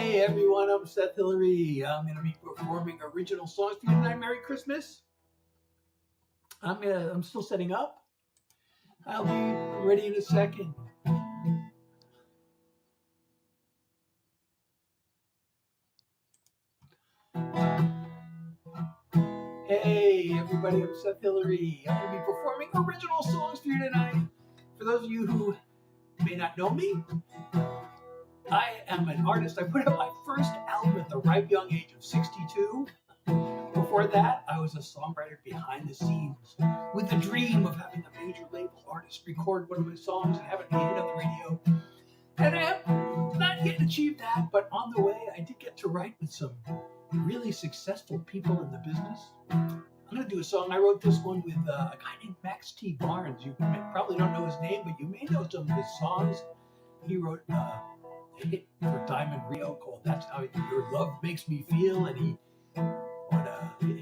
Hey everyone, I'm Seth Hillary. I'm going to be performing original songs for you tonight. Merry Christmas. I'm still setting up. I'll be ready in a second. Hey everybody, I'm Seth Hillary. I'm going to be performing original songs for you tonight. For those of you who may not know me, I am an artist. I put out my first album at the ripe young age of 62. Before that, I was a songwriter behind the scenes with the dream of having a major label artist record one of my songs and have it made it on the radio. And I have not yet achieved that, but on the way, I did get to write with some really successful people in the business. I'm going to do a song. I wrote this one with a guy named Max T. Barnes. You probably don't know his name, but you may know some of his songs. He wrote a hit for Diamond Rio called That's How Your Love Makes Me Feel, and he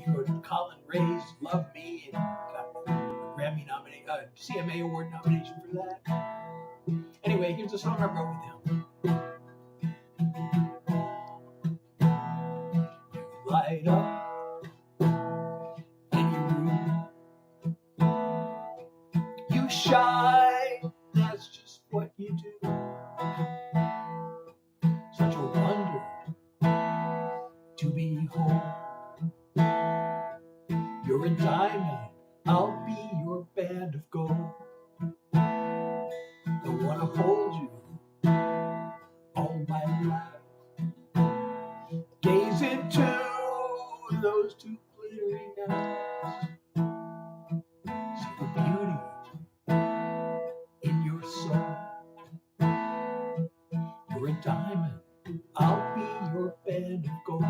wrote Colin Ray's Love Me and got a Grammy nomination, CMA Award nomination for that. Anyway, here's a song I wrote with him. You light up any room, you shine, that's just what you do. Such a wonder to behold. You're a diamond, I'll be your band of gold. I wanna hold you all my life. Gaze into those two glittering eyes. See the beauty in your soul. You're a diamond, I'll be your band of gold.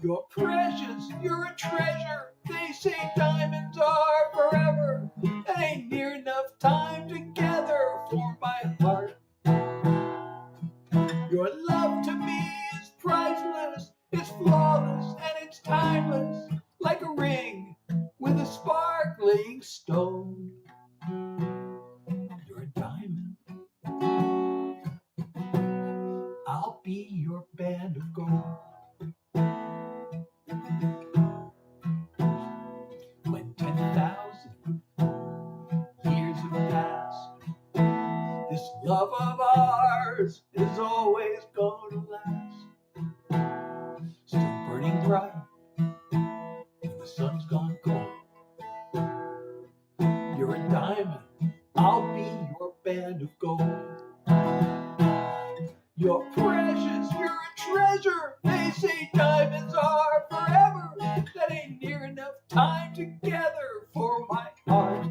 You're precious, you're a treasure. They say diamonds are forever. It ain't near enough time together for my heart. Your love to me is priceless, it's flawless, and it's timeless. Like a ring with a sparkling stone. You're a diamond, I'll be your band of gold. When 10,000 years have passed, this love of ours is always gonna last. Still burning bright when the sun's gone cold. You're a diamond, I'll be your band of gold. You're precious, you're a treasure. They say diamonds are forever. That ain't near enough time together for my heart.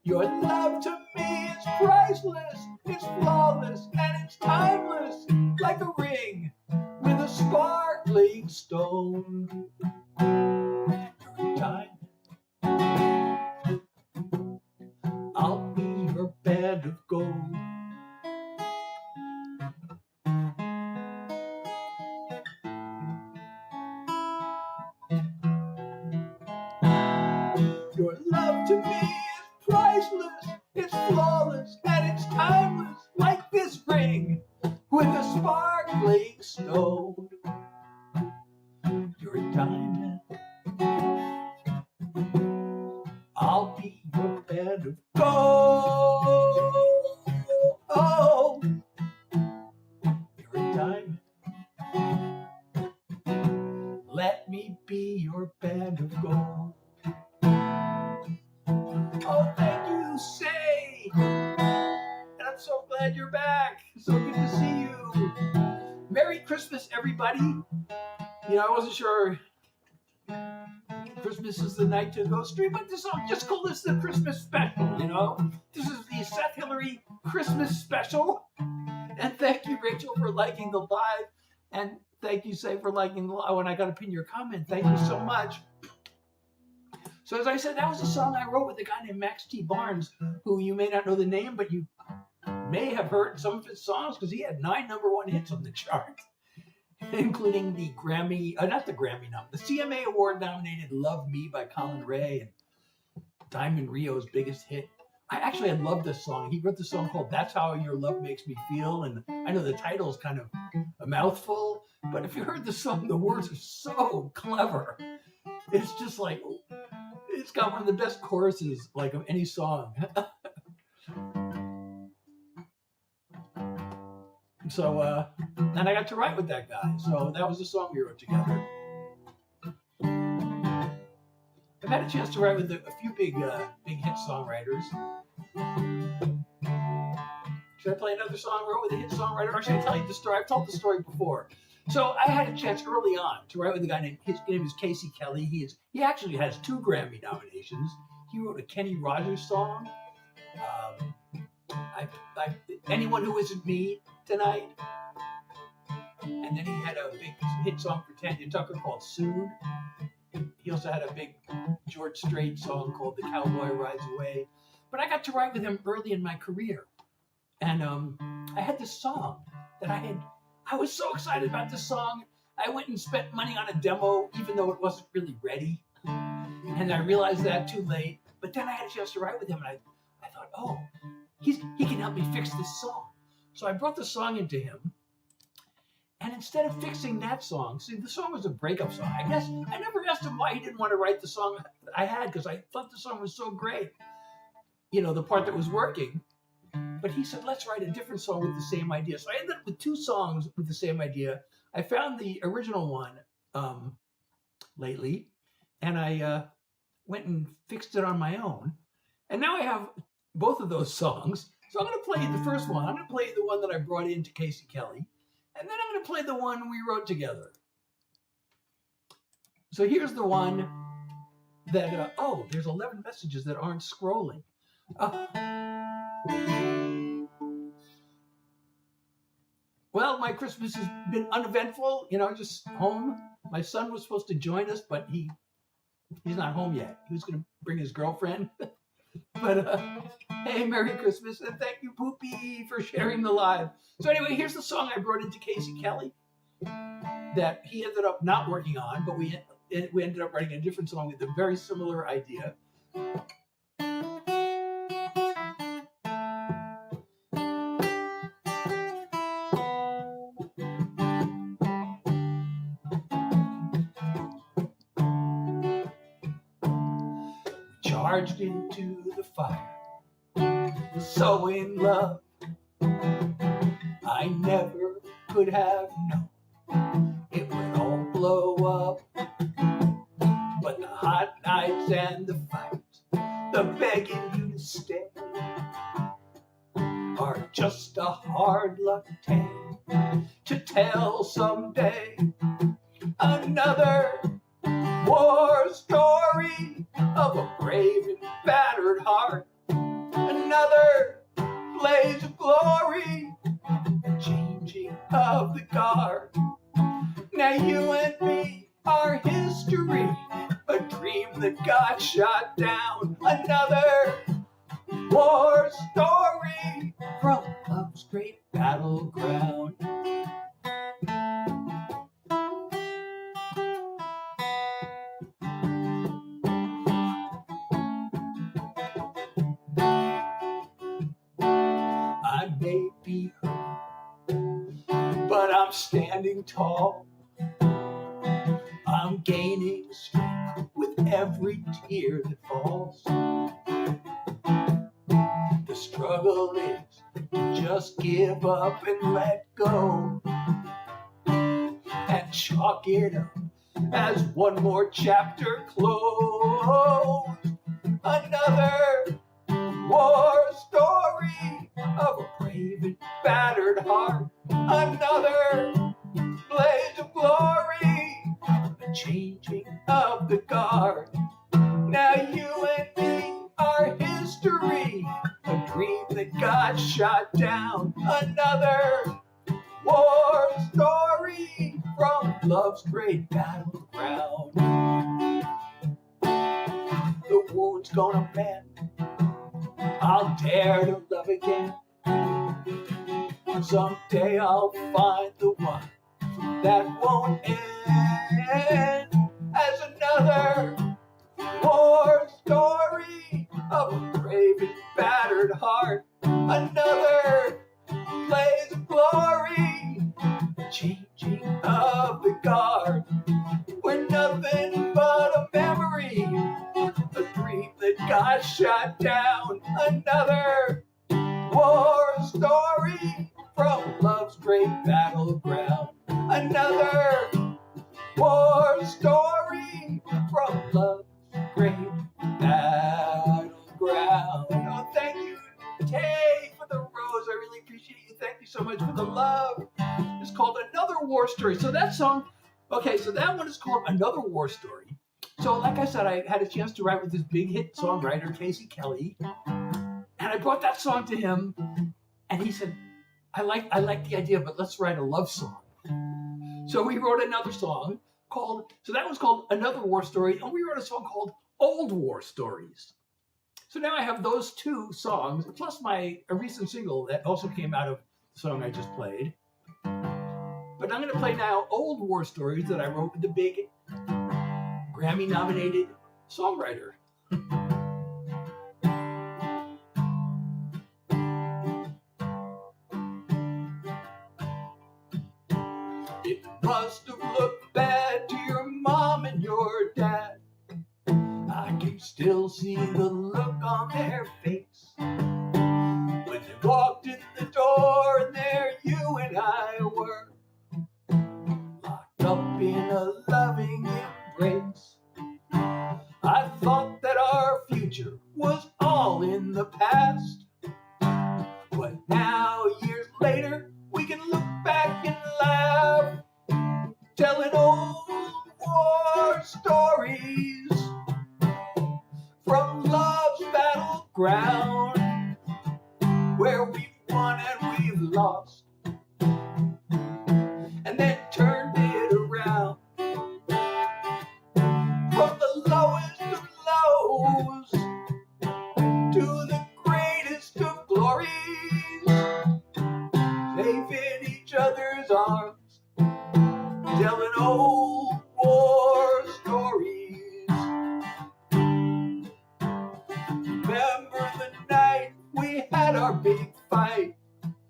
Your love to me is priceless, it's flawless, and it's timeless. Like a ring with a sparkling stone. You're a diamond, I'll be your band of gold. Your love to me is priceless, it's flawless, and it's timeless. Like this ring with a sparkling stone. You're a diamond, I'll be your band of gold. Oh, you're a diamond, let me be your band of gold. Oh, thank you, Say. And I'm so glad you're back. So good to see you. Merry Christmas, everybody. You know, I wasn't sure Christmas is the night to go stream, but this song, just call this the Christmas special, you know? This is the Seth Hillary Christmas special. And thank you, Rachel, for liking the live. And thank you, Say, for liking the live. When I got to pin your comment, thank you so much. So as I said, that was a song I wrote with a guy named Max T. Barnes, who you may not know the name, but you may have heard some of his songs because he had 9 #1 hits on the chart, including the the CMA Award nominated Love Me by Colin Ray and Diamond Rio's biggest hit, I love this song. He wrote this song called That's How Your Love Makes Me Feel. And I know the title is kind of a mouthful, but if you heard the song, the words are so clever. It's just like, it's got one of the best choruses like of any song. So, and I got to write with that guy. So that was the song we wrote together. I've had a chance to write with a few big hit songwriters. Should I play another song I wrote with a hit songwriter, or should I tell you the story? I've told the story before. So I had a chance early on to write with a guy named, his name is Casey Kelly. He actually has 2 Grammy nominations. He wrote a Kenny Rogers song. Anyone Who Isn't Me Tonight. And then he had a big hit song for Tanya Tucker called Soon. He also had a big George Strait song called The Cowboy Rides Away. But I got to write with him early in my career. And I had this song that I was so excited about this song. I went and spent money on a demo, even though it wasn't really ready. And I realized that too late. But then I had a chance to write with him, and I thought, oh, he can help me fix this song. So I brought the song into him. And instead of fixing that song, see, the song was a breakup song. I guess I never asked him why he didn't want to write the song that I had, because I thought the song was so great. You know, the part that was working. But he said, let's write a different song with the same idea. So I ended up with 2 songs with the same idea. I found the original one lately, and I went and fixed it on my own. And now I have both of those songs. So I'm going to play the first one. I'm going to play the one that I brought in to Casey Kelly. And then I'm going to play the one we wrote together. So here's the one that, there's 11 messages that aren't scrolling. Well, my Christmas has been uneventful, just home. My son was supposed to join us, but he's not home yet. He was going to bring his girlfriend. But hey, Merry Christmas, and thank you, Poopy, for sharing the live. So anyway, here's the song I brought into Casey Kelly that he ended up not working on, but we ended up writing a different song with a very similar idea. Charged into the fire, so in love, I never could have known it would all blow up. But the hot nights and the fights, the begging you to stay, are just a hard luck tale to tell someday. Another war story of a brave and battered heart. Another blaze of glory, the changing of the guard. Now you and me are history, a dream that got shot down. Another war story from love's great battleground. I may be hurt, but I'm standing tall. I'm gaining strength with every tear that falls. The struggle is to just give up and let go, and chalk it up as one more chapter closed. Another war story of a brave and battered heart. Another blaze of glory, the changing of the guard. Now you and me are history, a dream that got shot down. Another war story from love's great battleground. The wound's gonna mend, I'll dare to love again. Someday I'll find the one that won't end. As another war story of a brave broken, battered heart. Another blaze of glory, changing of the guard. We're nothing but a memory, a dream that got shot down. Another war story from love's great battleground. Another war story from love's great battleground. Oh, thank you, Tay, for the rose. I really appreciate you. Thank you so much for the love. It's called Another War Story. So that song, okay, so that one is called Another War Story. So like I said, I had a chance to write with this big hit songwriter, Casey Kelly. And I brought that song to him, and he said, I like the idea, but let's write a love song. So we wrote another song so that was called Another War Story, and we wrote a song called Old War Stories. So now I have those two songs, plus a recent single that also came out of the song I just played. But I'm going to play now Old War Stories that I wrote with the big Grammy-nominated songwriter. It must have looked bad to your mom and your dad. I can still see the look on their face when they walked in the door, and there you and I were, locked up in a loving embrace. I thought that our future was all in the past, but now, years later, we can look back and laugh, telling old war stories from love's battleground, where we've won and we've lost, and then turned it around. From the lowest of lows to the greatest of glories, safe in each other's arms, telling old war stories. Remember the night we had our big fight?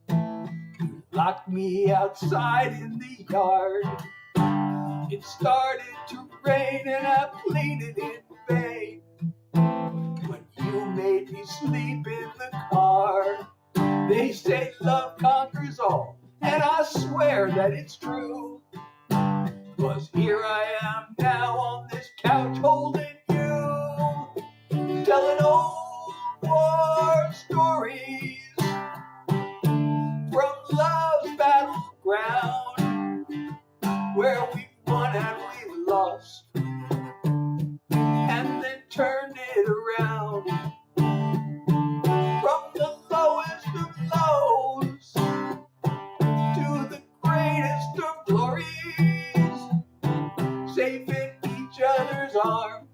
You locked me outside in the yard. It started to rain and I pleaded in vain, but you made me sleep in the car. They say love conquers all, and I swear that it's true. 'Cause here I am now on this couch holding you, telling old war stories from love's battleground, where we won and we lost, and then turned it around. From the lowest of lows to the greatest of glories, safe in each other's arms,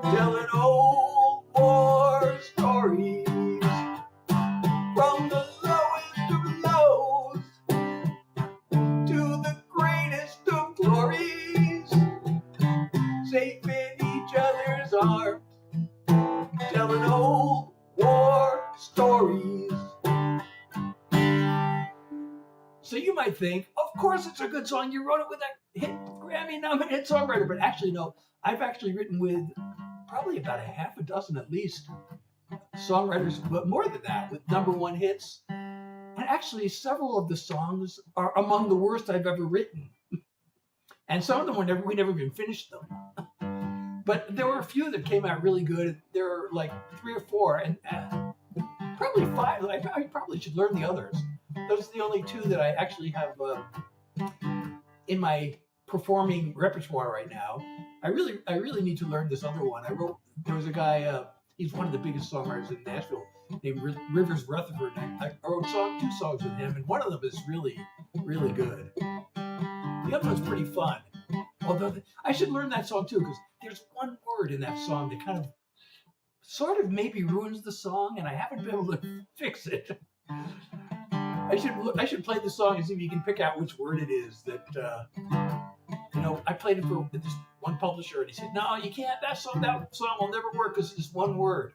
telling old war stories. From the lowest of lows to the greatest of glories, safe in each other's arms, telling old war stories. So you might think, of course it's a good song. You wrote it with a hit Grammy-nominated songwriter. But actually, no. I've actually written with probably about a half a dozen at least songwriters, but more than that, with #1 hits. And actually, several of the songs are among the worst I've ever written. And some of them we never even finished them. But there were a few that came out really good. There were like 3 or 4, and probably 5. I probably should learn the others. Those are the only 2 that I actually have in my performing repertoire right now. I really need to learn this other one. There was a guy, he's one of the biggest songwriters in Nashville, named Rivers Rutherford. I wrote 2 songs with him, and one of them is really, really good. The other one's pretty fun. Although I should learn that song too, because there's one word in that song that kind of, sort of maybe ruins the song, and I haven't been able to fix it. I should play the song and see if you can pick out which word it is that, I played it for this one publisher, and he said, no, you can't, that song will never work because it's one word.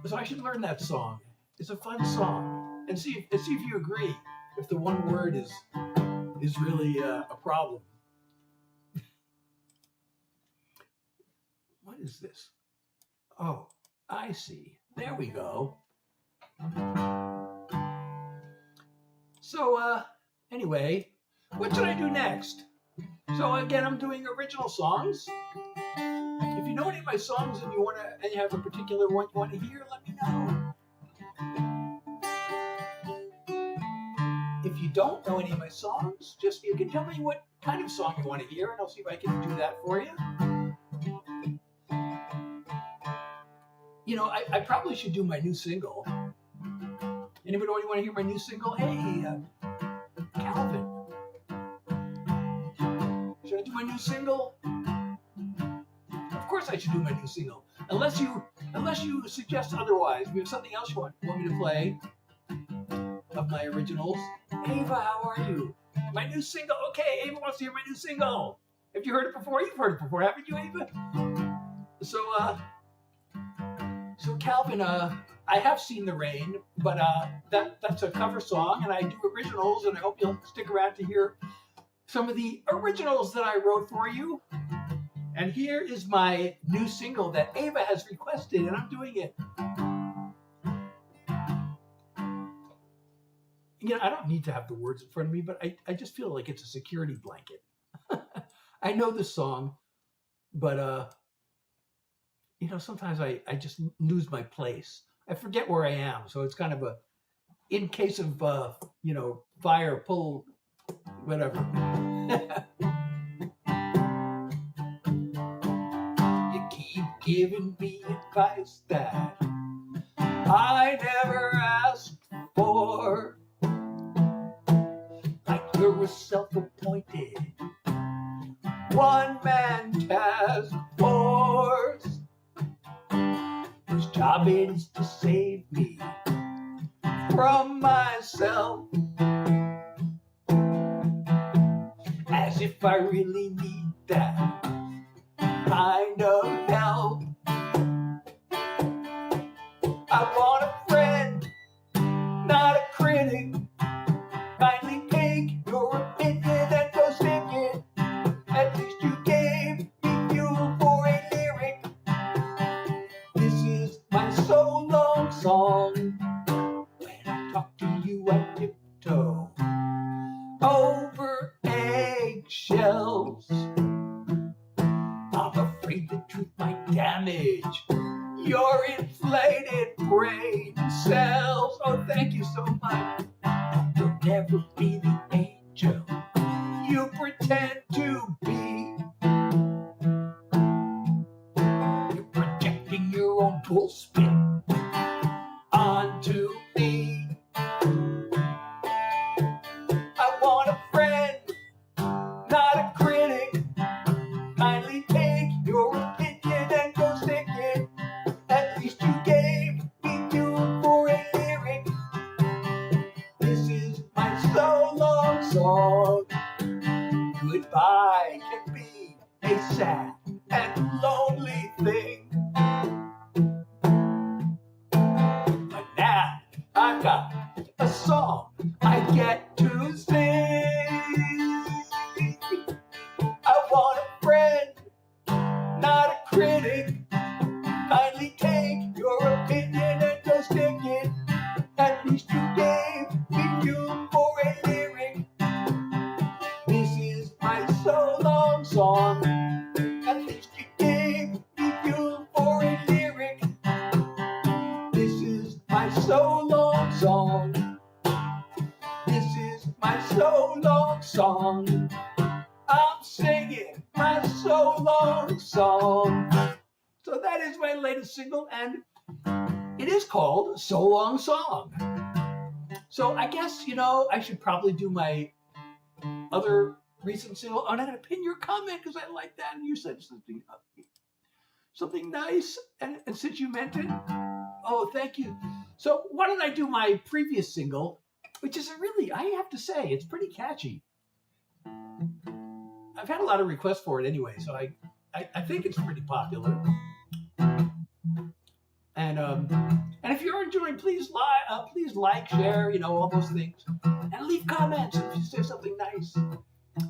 So I should learn that song. It's a fun song, and see if you agree. If the one word is really a problem. What is this? Oh, I see. There we go. So anyway, what should I do next? So again, I'm doing original songs. If you know any of my songs and you have a particular one you want to hear, let me know. If you don't know any of my songs, you can tell me what kind of song you want to hear, and I'll see if I can do that for you. You know, I probably should do my new single. Anybody want to hear my new single? Hey, Calvin, should I do my new single? Of course I should do my new single. Unless you suggest otherwise. If you have something else you want me to play of my originals. Ava, how are you? My new single. Okay, Ava wants to hear my new single. Have you heard it before? You've heard it before, haven't you, Ava? So Calvin, I have seen the rain, but that's a cover song, and I do originals, and I hope you'll stick around to hear some of the originals that I wrote for you. And here is my new single that Ava has requested, and I'm doing it. You know, I don't need to have the words in front of me, but I just feel like it's a security blanket. I know this song, but you know, sometimes I just lose my place. I forget where I am, so it's kind of in case of you know, fire, pull, whatever. You keep giving me advice that I never asked for, like you're a self-appointed one-man task force whose job it is to save me from myself. As if I really need that kind of help. I want a friend, not a critic. Kindly take your opinion and go stick it. At least you gave me fuel for a lyric. This is my so-long song. When I talk to you, I tiptoe over eggshells. I'm afraid the truth might damage your inflated brain cells. Oh, thank you so much. You'll never be the angel you pretend to be. You're projecting your own bullspit onto me. I want a friend, not a critic. Kindly take your opinion and go stick it. At least you gave me fuel for a lyric. This is my so-long song. Goodbye can be a sad and lonely thing. But now I've got a song I get to sing. I want a friend, not a critic. Kindly take your opinion and go stick it. At least you gave me fuel for a lyric. This is my so-long song. At least you gave me fuel for a lyric. This is my so-long song. This is my so-long song. I'm singing my so-long song. So that is my latest single, and it is called So Long Song. So I guess, you know, I should probably do my other recent single. Oh, and I'm going to pin your comment because I like that, and you said something nice, and since you meant it, oh, thank you. So why don't I do my previous single, which is really, I have to say, it's pretty catchy. I've had a lot of requests for it anyway, so I think it's pretty popular. And if you're enjoying, please like, share, all those things, and leave comments if you say something nice.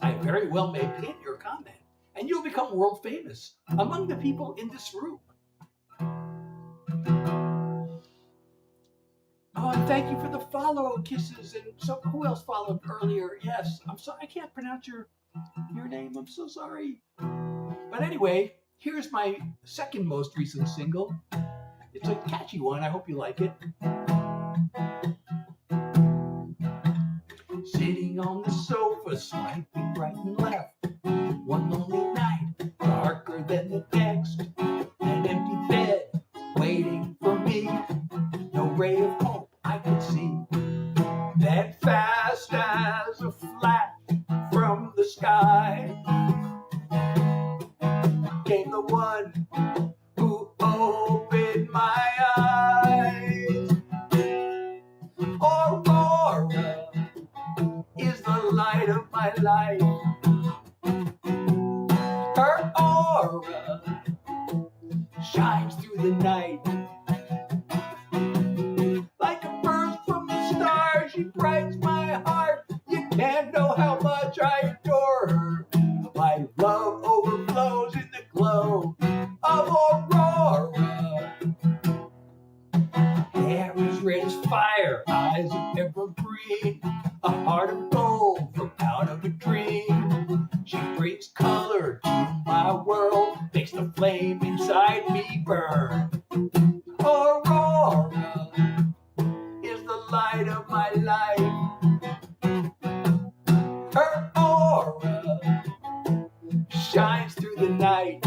I very well may pin your comment, and you'll become world famous among the people in this room. Oh, and thank you for the follow kisses. And so, who else followed earlier? Yes, I'm sorry, I can't pronounce your name. I'm so sorry. But anyway, here's my second most recent single. It's a catchy one. I hope you like it. Sitting on the sofa, swiping right and left. One lonely night, darker than the next. An empty bed, waiting for me. No ray of hope I could see. Then fast as a flash from the sky came the one who opened my eyes. Aurora is the light of my life. Her aura shines through the night. Like a burst from the stars, she brightens my heart. You can't know how much I adore her. My love overflows in the glow of Aurora. Hair is red as fire, eyes of evergreen, a heart of gold from out of a dream. She brings color to my world, makes the flame inside me burn. Aurora is the light of my life. Her aura shines through the night.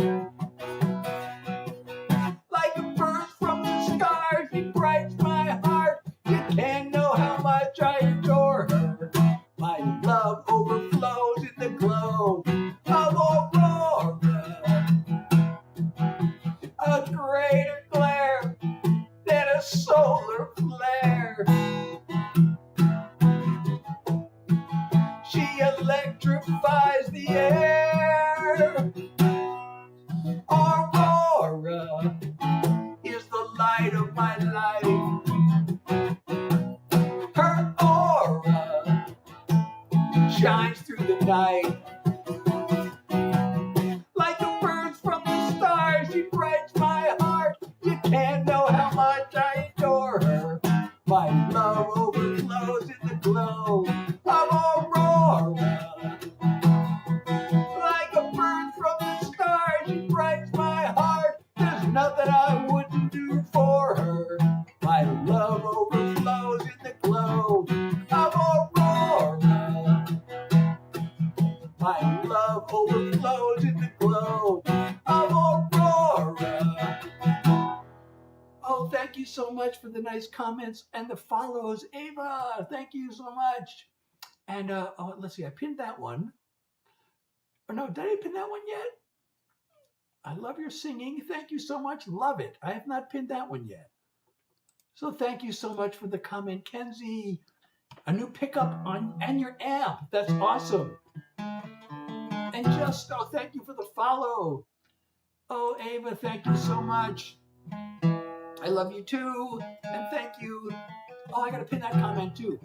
Like a burst from the stars, she brightens my heart. You can't know how much I adore her. My love overflows in the glow of Aurora. A greater glare than a solar flare. She electrifies the air. Aurora is the light of my life. Her aura shines through the night. Like a bird from the stars, she brightens my heart. You can't know how much I adore her. My love overflows in the glow of Aurora. Like a bird from the stars, she brightens my heart. There's nothing I wouldn't do for her. My love overflows in the glow of Aurora. My love overflows in the glow of Aurora. Oh, thank you so much for the nice comments and the follows, Ava. Thank you so much. And let's see, I pinned that one. Or no, did I pin that one yet? I love your singing. Thank you so much. Love it. I have not pinned that one yet. So thank you so much for the comment, Kenzie. A new pickup on and your amp. That's awesome. And just thank you for the follow. Oh, Ava, thank you so much. I love you too. And thank you. Oh, I gotta pin that comment too.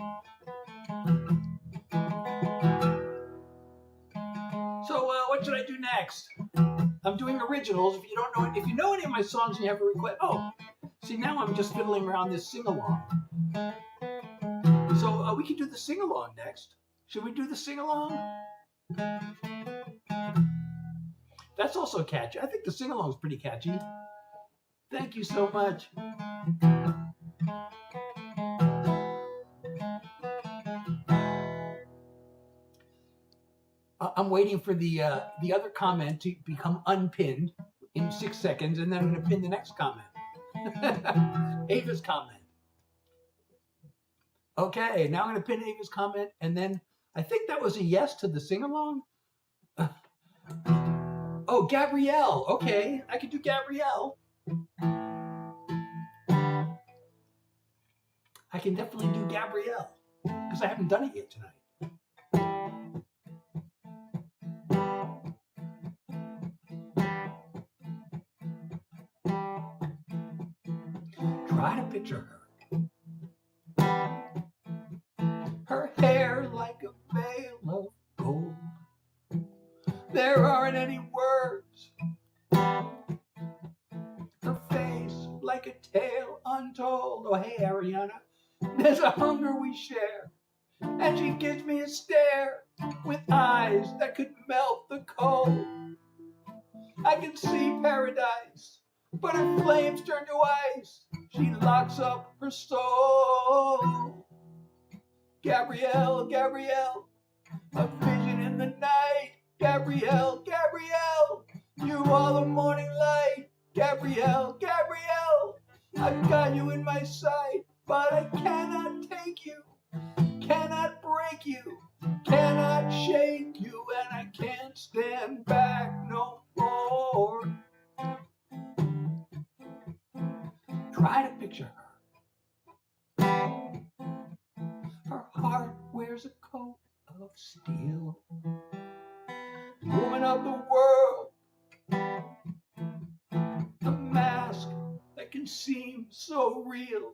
So what should I do next? I'm doing originals. If you know any of my songs and you have a request, see, now I'm just fiddling around this sing-along. So we can do the sing-along next. Should we do the sing-along? That's also catchy. I think the sing-along is pretty catchy. Thank you so much. I'm waiting for the other comment to become unpinned in 6 seconds, and then I'm going to pin the next comment. Ava's comment. Okay, now I'm going to pin Ava's comment, and then I think that was a yes to the sing-along. Oh, Gabrielle. Okay, I could do Gabrielle. I can definitely do Gabrielle because I haven't done it yet tonight. picture her. Her hair like a veil of gold. There aren't any words. Her face like a tale untold. Oh, hey, Ariana. There's a hunger we share. And she gives me a stare with eyes that could melt the cold. I can see paradise, but her flames turn to ice. She locks up her soul. Gabrielle, Gabrielle, a vision in the night. Gabrielle, Gabrielle, you are the morning light. Gabrielle, Gabrielle, I've got you in my sight, but I cannot take you, cannot break you, cannot shake you, and I can't stand back no more. Try to picture her. Her heart wears a coat of steel. Woman of the world, a mask that can seem so real.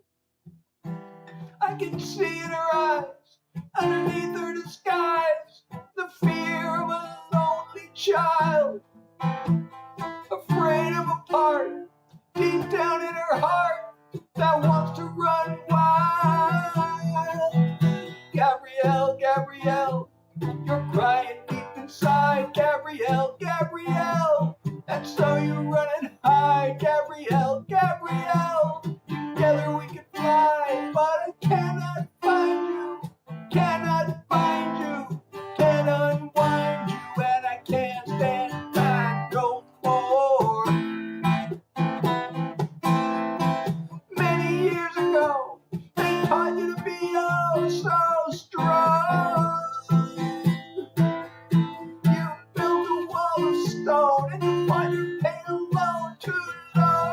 I can see in her eyes, underneath her disguise, the fear of a lonely child, afraid of a part deep down in her heart that wants to run wild. Gabrielle, Gabrielle, you're crying deep inside. Gabrielle, Gabrielle, and so you run and hide. Gabrielle, Gabrielle, together we can fly, but I cannot find you, cannot find you, can't unwind you, and I can't stand back no more. Many years ago, they taught you to be oh so strong. You built a wall of stone and you find your pain alone too long.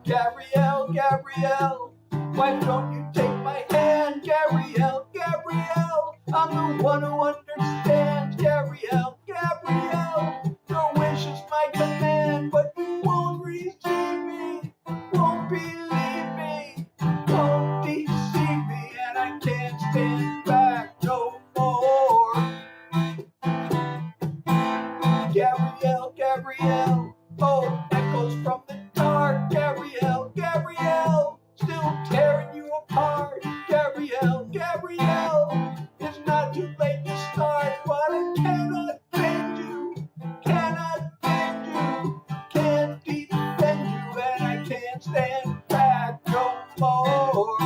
Gabrielle, Gabrielle, why don't you take my hand? Gabrielle, Gabrielle, I'm the one who understands. Gabrielle, Gabrielle, your wish is my command, but you won't receive me, won't believe me, won't deceive me, and I can't stand back no more. Gabrielle, Gabrielle, oh, echoes from the dark. Gabrielle, Gabrielle, still tearing you apart. Gabrielle, Gabrielle, it's not too late to start, but I cannot bend you, cannot bend you, can't defend you, and I can't stand back no more.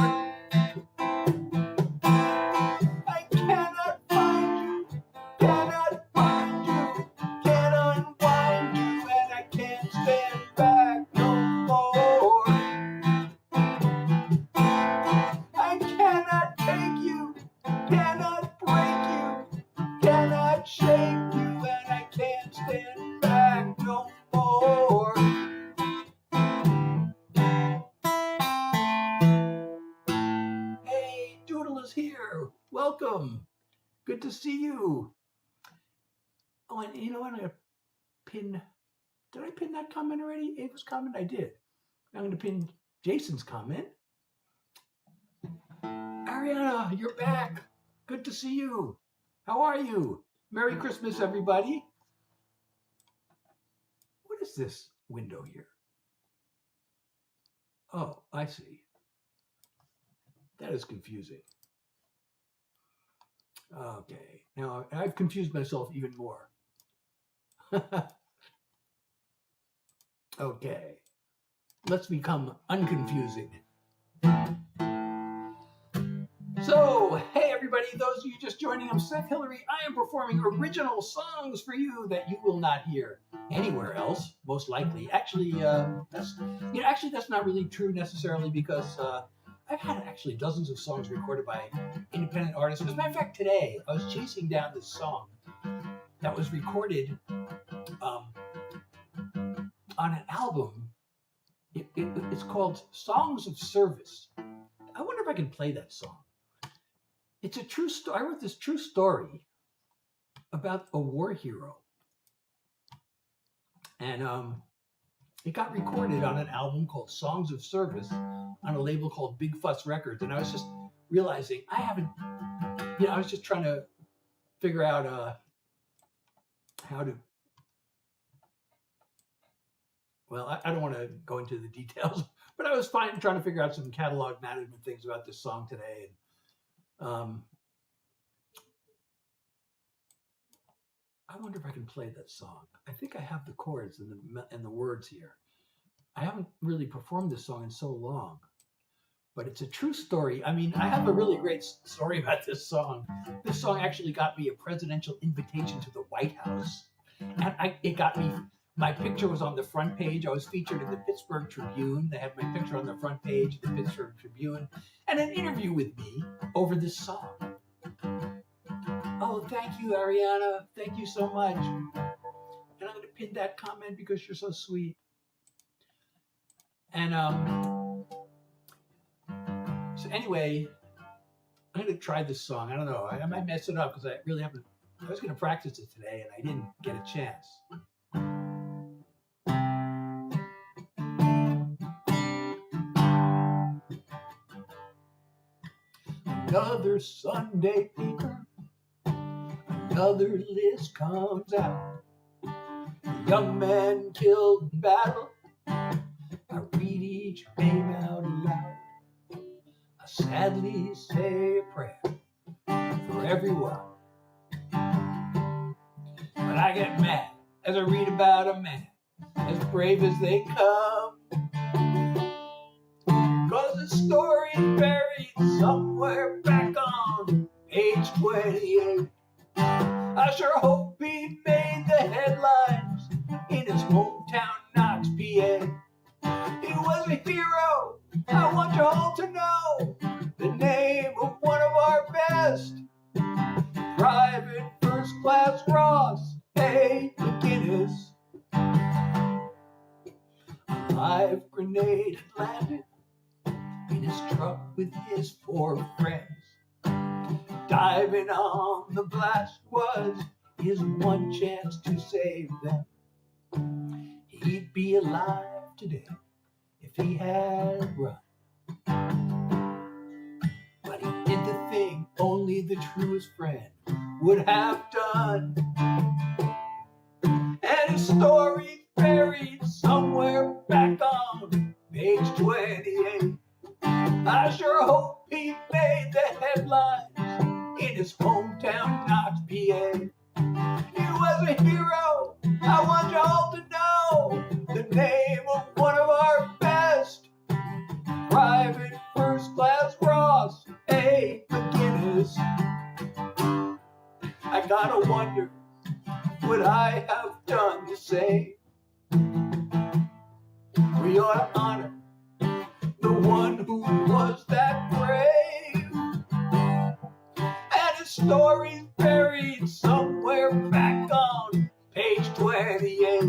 I cannot find you, cannot find you, can't unwind you, and I can't stand back no more. I cannot take you, cannot break you, cannot shake you, and I can't stand back no more. Hey, Doodle is here. Welcome. Good to see you. Oh, and you know what? I'm going to pin. Did I pin that comment already? Ava's comment? I did. I'm going to pin Jason's comment. Ariana, you're back. Good to see you. How are you? Merry Christmas, everybody. What is this window here? Oh, I see. That is confusing. Okay, now I've confused myself even more. Okay, let's become unconfusing. So, hey everybody, those of you just joining, I'm Seth Hillary. I am performing original songs for you that you will not hear anywhere else, most likely. Actually, that's not really true necessarily, because I've had actually dozens of songs recorded by independent artists. As a matter of fact, today I was chasing down this song that was recorded on an album. It's called Songs of Service. I wonder if I can play that song. It's a true story. I wrote this true story about a war hero. And it got recorded on an album called Songs of Service on a label called Big Fuss Records. And I was just realizing I haven't, I was just trying to figure out how to, well, I don't want to go into the details, but I was trying to figure out some catalog management things about this song today. And I wonder if I can play that song. I think I have the chords and the words here. I haven't really performed this song in so long, but it's a true story. I mean, I have a really great story about this song. This song actually got me a presidential invitation to the White House. And it got me, my picture was on the front page. I was featured in the Pittsburgh Tribune. They had my picture on the front page of the Pittsburgh Tribune, and an interview with me over this song. Oh, thank you, Ariana. Thank you so much. And I'm going to pin that comment because you're so sweet. And so anyway, I'm going to try this song. I don't know. I might mess it up because I really haven't. I was going to practice it today and I didn't get a chance. Another Sunday paper, another list comes out. A young man killed in battle. I read each name out loud. I sadly say a prayer for everyone. But I get mad as I read about a man as brave as they come. 'Cause the story's buried somewhere back on page 28. I sure hope he made the headlines in his hometown, Knox, PA. He was a hero, I want you all to know the name of one of our best. Private First Class Ross A. McGinnis. A live grenade had landed in his truck with his 4 friends. Diving on the blast was his one chance to save them. He'd be alive today if he had run. But he did the thing only the truest friend would have done. And his story's buried somewhere back on page 28. I sure hope he made the headlines in his hometown, Knox, PA. He was a hero, I want you all to know the name of one of our best. Private First Class Ross A. McGinnis. I gotta wonder, would I have done the same? We ought to honor the one who was that brave. And his story's buried somewhere back on page 28.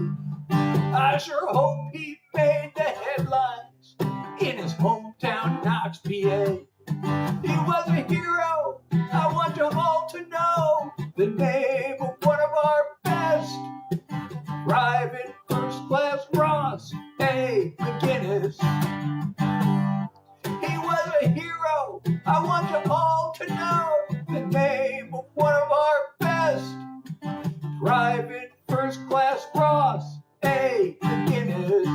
I sure hope he made the headlines in his hometown, Knox, PA. He was a hero, I want you all to know the name of one of our best. Private First Class Ross A. McGinnis. He was a hero, I want you all to know the name of one of our best. Private First Class Ross A. McGinnis.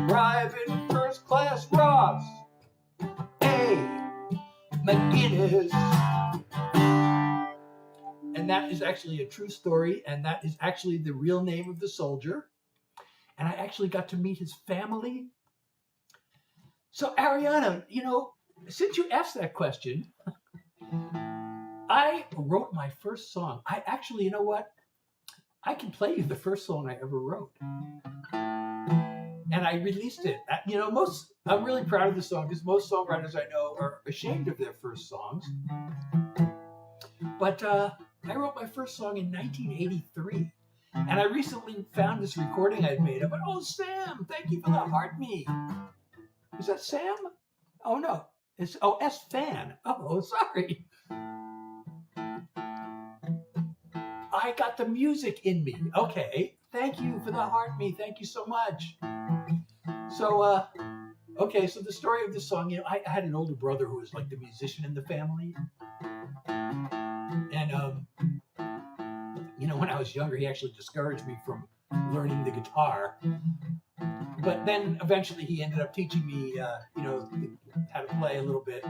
Private First Class Ross A. McGinnis. And that is actually a true story, and that is actually the real name of the soldier. And I actually got to meet his family. So Ariana, since you asked that question, I wrote my first song. I actually, you know what? I can play you the first song I ever wrote. And I released it. I'm really proud of the song because most songwriters I know are ashamed of their first songs. But I wrote my first song in 1983. And I recently found this recording I'd made. I went, oh, Sam, thank you for the heart me. Is that Sam? Oh, no. It's S. Fan. Oh, sorry. I got the music in me. Okay, thank you for the heart me. Thank you so much. So, okay, so the story of this song, I had an older brother who was like the musician in the family. And, when I was younger, he actually discouraged me from learning the guitar. But then eventually he ended up teaching me, how to play a little bit.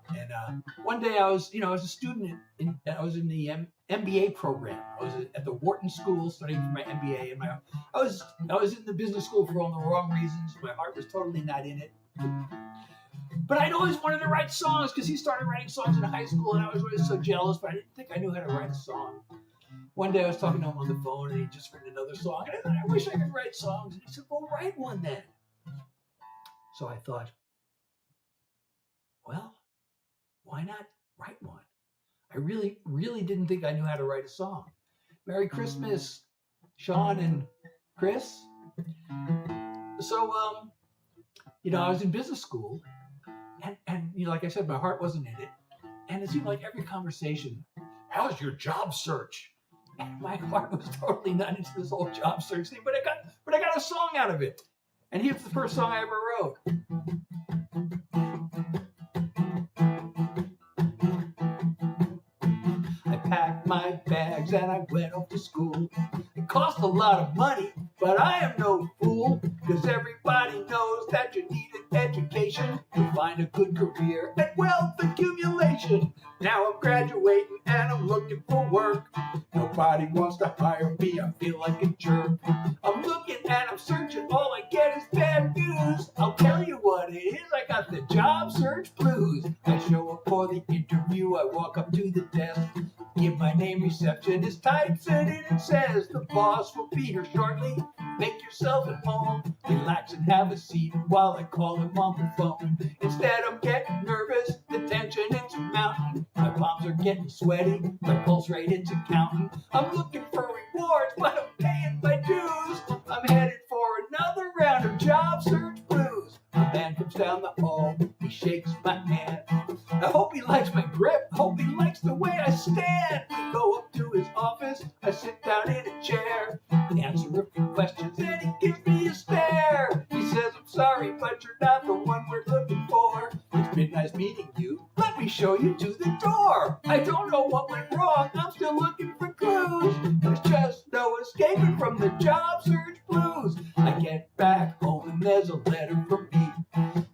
And one day I was a student, I was in the MBA program. I was at the Wharton School studying for my MBA, and I was in the business school for all the wrong reasons. My heart was totally not in it. But I'd always wanted to write songs because he started writing songs in high school, and I was always so jealous, but I didn't think I knew how to write a song. One day I was talking to him on the phone, and he just written another song, and I thought, I wish I could write songs. And he said, well, write one then. So I thought, well, why not write one? I really, really didn't think I knew how to write a song. Merry Christmas, Sean and Chris. So, I was in business school, and like I said, my heart wasn't in it. And it seemed like every conversation, how's your job search? And my heart was totally not into this whole job search thing, but I got a song out of it. And here's the first song I ever wrote. I packed my bags and I went off to school. It cost a lot of money, but I am no fool, because everybody knows that you need an education to find a good career and wealth accumulation. Now I'm graduating and I'm looking for work. Nobody wants to hire me, I feel like a jerk. I'm looking and I'm searching, all I get is bad news. I'll tell you what it is, I got the job search blues. I show up for the interview, I walk up to the desk, give my name, receptionist types it in and says, the boss will be here shortly, make yourself at home, relax and have a seat while I call him on the phone. Instead I'm getting nervous, the tension is mounting, my palms are getting sweaty, my pulse rate is counting. I'm looking for rewards, but I'm paying my dues. I'm headed for another round of job search blues. A man comes down the hall, he shakes my hand. I hope he likes my grip, hope he likes the way I stand. We go up to his office, I sit down in a chair, answer a few questions, and he gives me a stare. He says, I'm sorry, but you're not the one we're looking for. It's been nice meeting you, let me show you to the door. I don't know what went wrong, I'm still looking for clues. There's just no escaping from the job search blues. I get back home and there's a letter from me.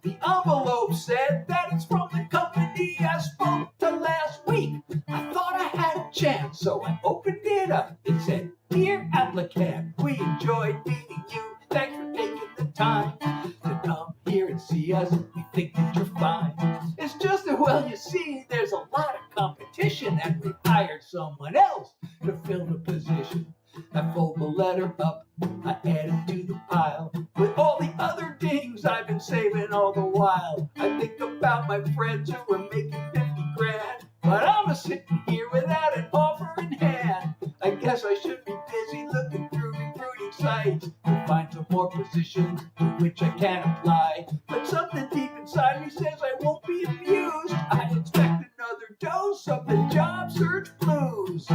The envelope said that it's from the company I spoke to last week. I thought I had a chance, so I opened it up. It said, dear applicant, we enjoyed meeting you. Thanks for taking the time to come here and see us. We think that you're fine. It's just that, well, you see, there's a lot of competition, and we hired someone else to fill the position. I fold the letter up, I add it to the pile with all the other dings I've been saving all the while. I think about my friends who are making 50 grand, but I'm sitting here without an offer in hand. I guess I should be busy looking through recruiting sites to find some more positions to which I can apply. But something deep inside me says I won't be amused. I expect another dose of the job search blues.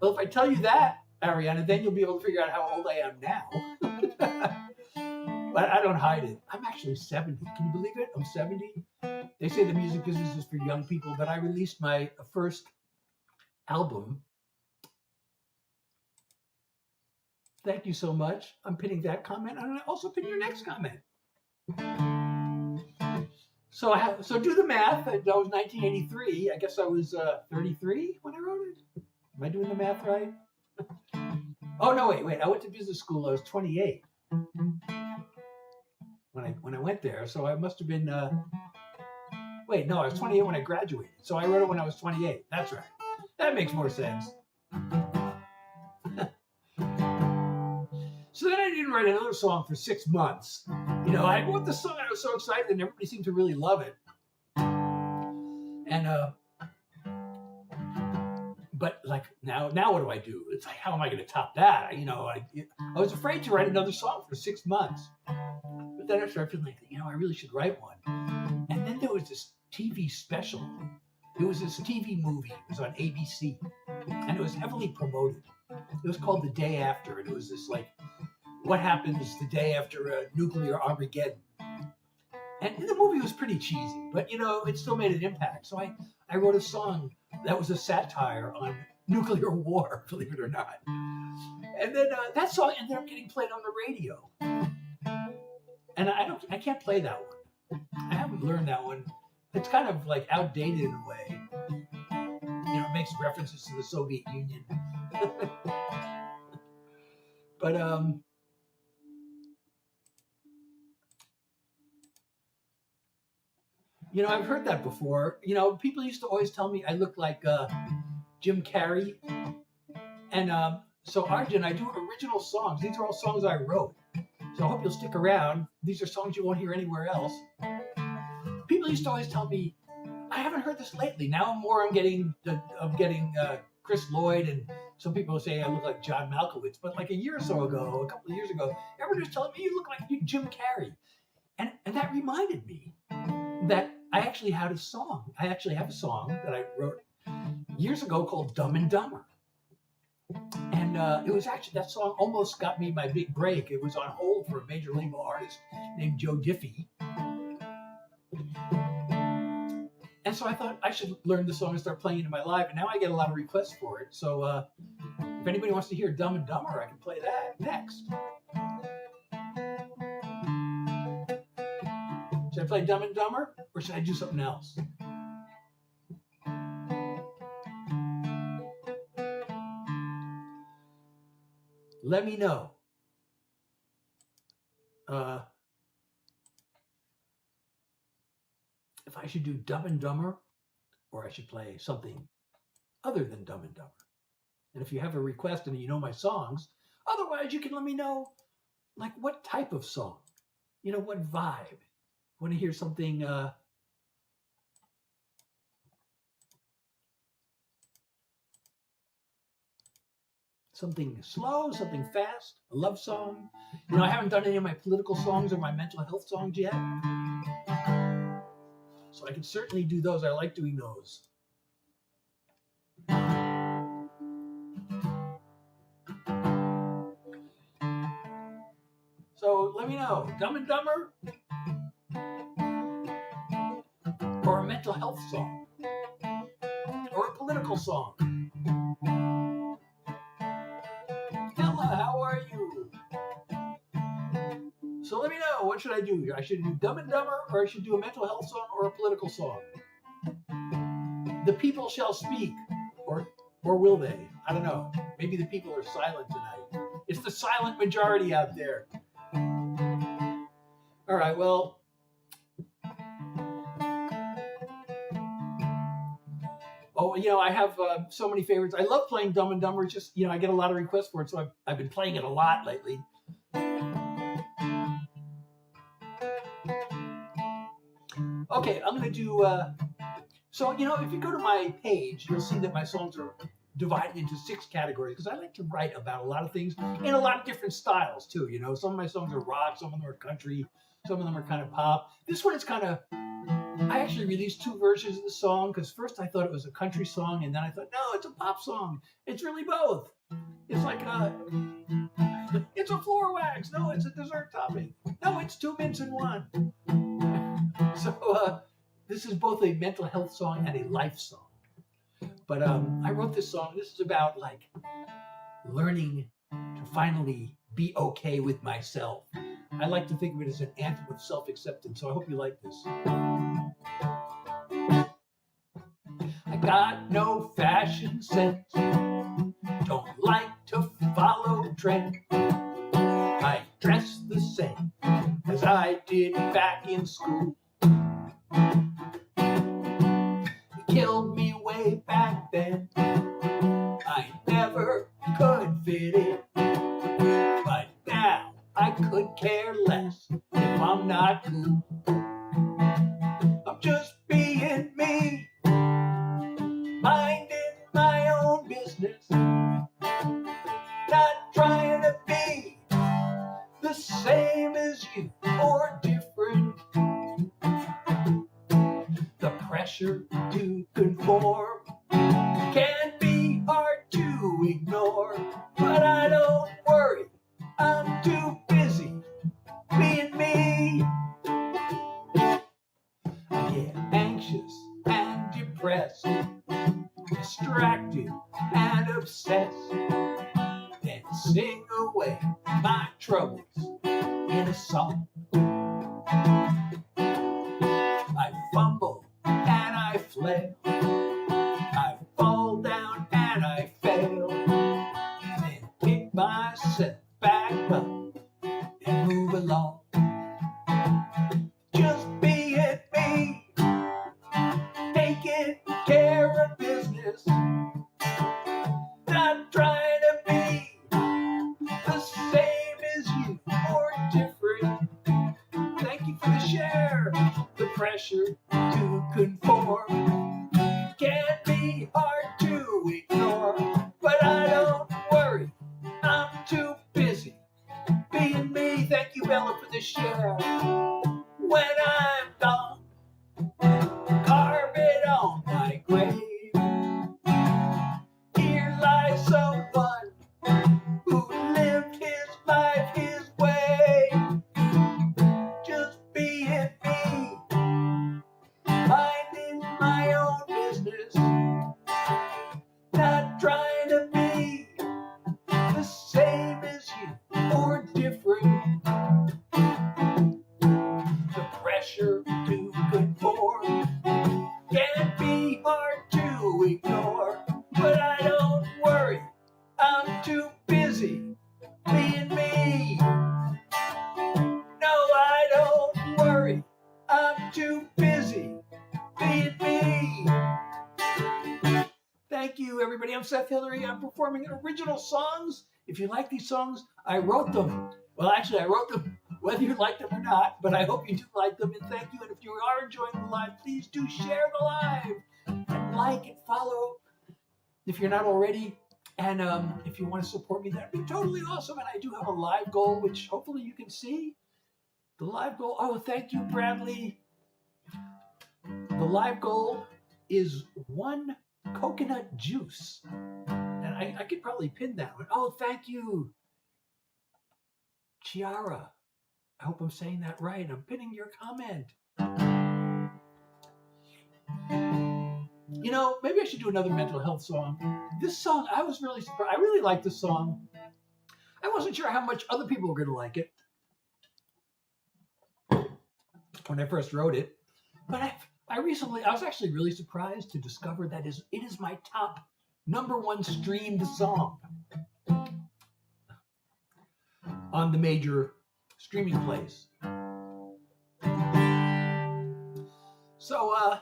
Well, if I tell you that, Ariana, then you'll be able to figure out how old I am now. But I don't hide it. I'm actually 70. Can you believe it? I'm 70. They say the music business is for young people, but I released my first album. Thank you so much. I'm pinning that comment, and I also pin your next comment. So do the math. That was 1983. I guess I was 33 when I wrote it. Am I doing the math right? Oh, no, wait. I went to business school. I was 28 when I went there. So I must have been, I was 28 when I graduated. So I wrote it when I was 28. That's right. That makes more sense. So then I didn't write another song for 6 months. I wrote the song and I was so excited and everybody seemed to really love it. And, but like now what do I do? It's like, how am I going to top that? I was afraid to write another song for 6 months. But But then I started feeling like, I really should write one. And then there was this TV special. It was this TV movie. It was on ABC. And it was heavily promoted. It was called The Day After. And it was this like, what happens the day after a nuclear Armageddon? And the movie was pretty cheesy, but it still made an impact. So I wrote a song that was a satire on nuclear war, believe it or not. And then that song ended up getting played on the radio. And I can't play that one. I haven't learned that one. It's kind of like outdated in a way. It makes references to the Soviet Union. But I've heard that before. People used to always tell me I look like Jim Carrey. And so Arjun, I do original songs. These are all songs I wrote. So I hope you'll stick around. These are songs you won't hear anywhere else. People used to always tell me, I haven't heard this lately. Now I'm getting Chris Lloyd, and some people say I look like John Malkovich. But like a couple of years ago, everyone was telling me you look like Jim Carrey. And that reminded me that I actually had a song. I actually have a song that I wrote years ago called Dumb and Dumber. And it was actually, that song almost got me my big break. It was on hold for a major label artist named Joe Diffie. And so I thought I should learn the song and start playing it in my live. And now I get a lot of requests for it. So if anybody wants to hear Dumb and Dumber, I can play that next. Should I play Dumb and Dumber, or should I do something else? Let me know. If I should do Dumb and Dumber, or I should play something other than Dumb and Dumber. And if you have a request and you know my songs, otherwise you can let me know, like, what type of song, what vibe. Want to hear something something slow, something fast, a love song. I haven't done any of my political songs or my mental health songs yet. So I can certainly do those. I like doing those. So let me know, Dumb and Dumber, or a mental health song, or a political song. Hello, how are you? So let me know, what should I do? I should do Dumb and Dumber, or I should do a mental health song, or a political song? The people shall speak, or will they? I don't know. Maybe the people are silent tonight. It's the silent majority out there. All right, well, I have so many favorites. I love playing Dumb and Dumber. It's just, I get a lot of requests for it, so I've been playing it a lot lately. Okay, I'm going to do, so, if you go to my page, you'll see that my songs are divided into 6 categories, because I like to write about a lot of things in a lot of different styles, too. Some of my songs are rock, some of them are country, some of them are kind of pop. This one is kind of, I actually released 2 versions of the song, because first I thought it was a country song, and then I thought, no, it's a pop song. It's really both. It's like it's a floor wax. No, it's a dessert topping. No, it's 2 mints in 1. So this is both a mental health song and a life song. But I wrote this song. This is about like learning to finally be okay with myself. I like to think of it as an anthem of self-acceptance. So I hope you like this. I got no fashion sense. Don't like to follow trends. I dress the same as I did back in school. It killed me way back then. I never could fit in. But now I could care less if I'm not cool. I'm just being me, minding my own business, not trying to be the same as you. or different. The pressure to conform can be hard to ignore, but I don't worry, I'm too busy being me. I get anxious and depressed, distracted and obsessed, then sing away my troubles in a song. I fumble and I flail, I fall down and I fail, then pick myself back up and move along. Just being me, taking care of business, not trying to be the same as you or different. Thank you for the share. The pressure to conform can be hard to ignore, but I don't worry, I'm too busy being me. Thank you, Bella, for the share. When I'm gone, carve it on my grave. Here lies someone who lived his life his way. Just being me, minding my own business, not trying to be the same as you or different. The pressure to conform can be hard to ignore, but I don't worry, I'm too busy being me. No, I don't worry, I'm too busy being me. Thank you, everybody. I'm Seth Hillary. I'm performing original songs. If you like these songs, I wrote them. Well, actually, I wrote them whether you like them or not, but I hope you do like them, and thank you. And if you are enjoying the live, please do share the live and like and follow if you're not already. And if you want to support me, that'd be totally awesome. And I do have a live goal, which hopefully you can see. The live goal, oh, thank you, Bradley. The live goal is 1 coconut juice. And I could probably pin that one. Oh, thank you, Chiara. I hope I'm saying that right. I'm pinning your comment. You know, maybe I should do another mental health song. This song, I was really surprised. I really like this song. I wasn't sure how much other people were going to like it when I first wrote it. But I was actually really surprised to discover that it is my top #1 streamed song on the major streaming place. So I'm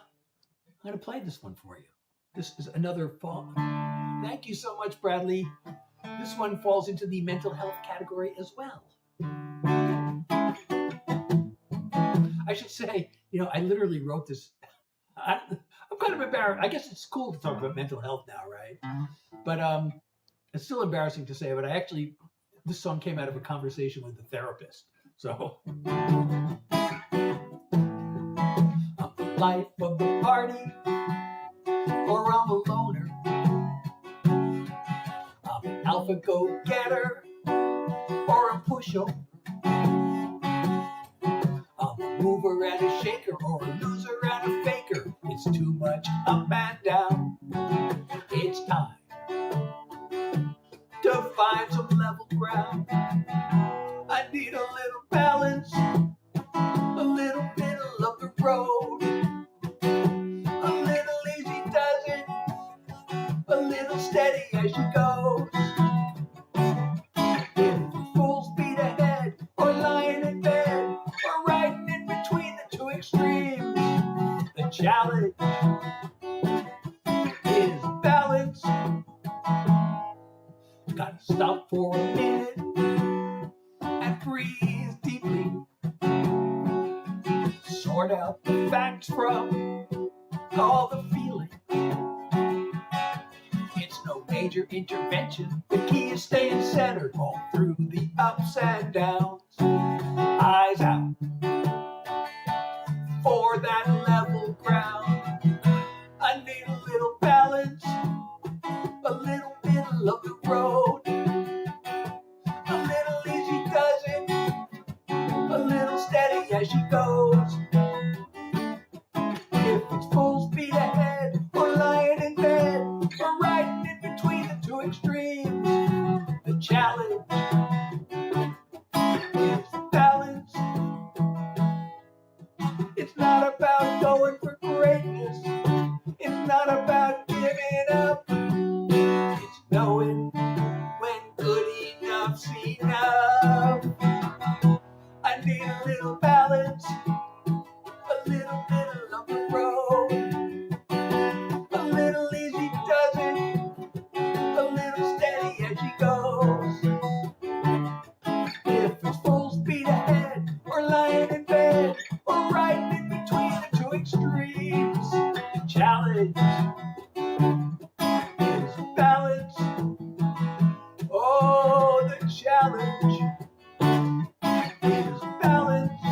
going to play this one for you. This is another fall. Thank you so much, Bradley. This one falls into the mental health category as well. I should say, you know, I literally wrote this. I'm kind of embarrassed. I guess it's cool to talk about mental health now, right? But it's still embarrassing to say, but this song came out of a conversation with a therapist. So, I'm the life of the party, or I'm a loner. I'm an alpha go-getter, or a pushover. I'm a mover and a shaker, or a loser and a faker. It's too much up and down. It's time to find some level ground. I need a little balance, a little middle of the road. A little easy does it, a little steady as you go. If full speed ahead, or lying in bed, or riding in between the two extremes, the challenge is balance. Gotta stop for a minute and breathe deeply. Sort out the facts from all the feeling. It's no major intervention. The key is staying centered all through the ups and downs. eyes out for that level ground. I need a little balance, a little middle of the road, a little easy does it, a little steady as she goes. If it's full speed ahead, or lying in bed, or riding in between the two extremes, the challenge is balance. It's not about going for greatness. It's not about giving up. It's knowing when good enough's enough. I need a little balance, a little middle of the road, a little easy does it, a little steady as she goes. If it's full speed ahead, or lying in bed, or riding in between the two extremes, the challenge is balance. Oh, the challenge is balance.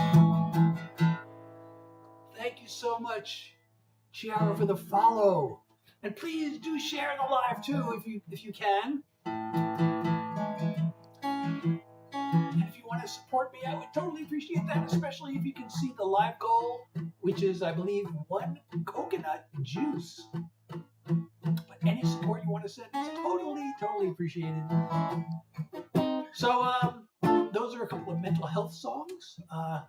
Thank you so much, Chiara, for the follow. And please do share the live too if you can. And if you want to support me, I would totally appreciate that, especially if you can see the live goal, which is, I believe, 1 coconut juice. But any support you want to send is totally appreciated. So those are a couple of mental health songs. I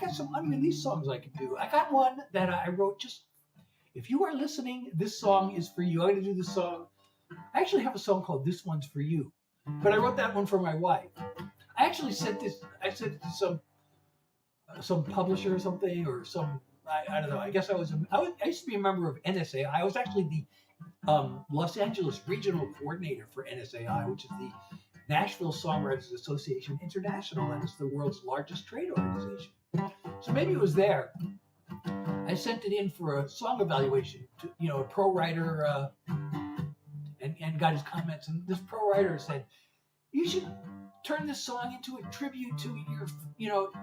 got some unreleased songs I could do. I got one that I wrote just, if you are listening, this song is for you. I'm going to do this song. I actually have a song called This One's For You, but I wrote that one for my wife. I actually sent it to some publisher or something, or some, I don't know. I guess I used to be a member of NSAI. I was actually the Los Angeles regional coordinator for NSAI, which is the Nashville Songwriters Association International, and it's the world's largest trade organization. So maybe it was there. I sent it in for a song evaluation to, a pro writer, and got his comments. And this pro writer said, you should turn this song into a tribute to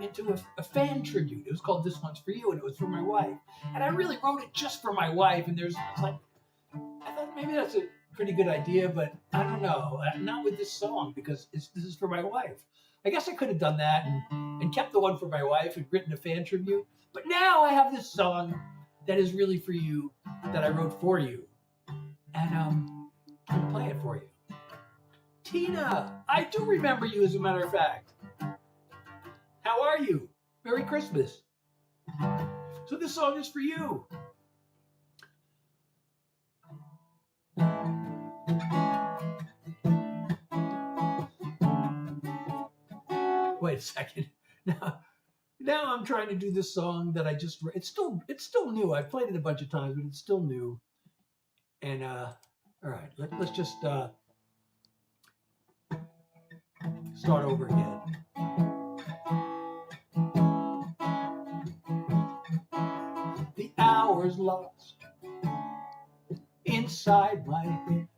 into a fan tribute. It was called This One's For You, and it was for my wife. And I really wrote it just for my wife. And I thought maybe that's a pretty good idea, but I don't know. Not with this song, because this is for my wife. I guess I could have done that and kept the one for my wife and written a fan tribute. But now I have this song that is really for you, that I wrote for you. And I'm going to play it for you. Tina, I do remember you, as a matter of fact. How are you? Merry Christmas. So this song is for you. Wait a second. Now I'm trying to do this song that I just it's still new. I've played it a bunch of times, but it's still new. And all right, let's just start over again. The hours lost inside my head,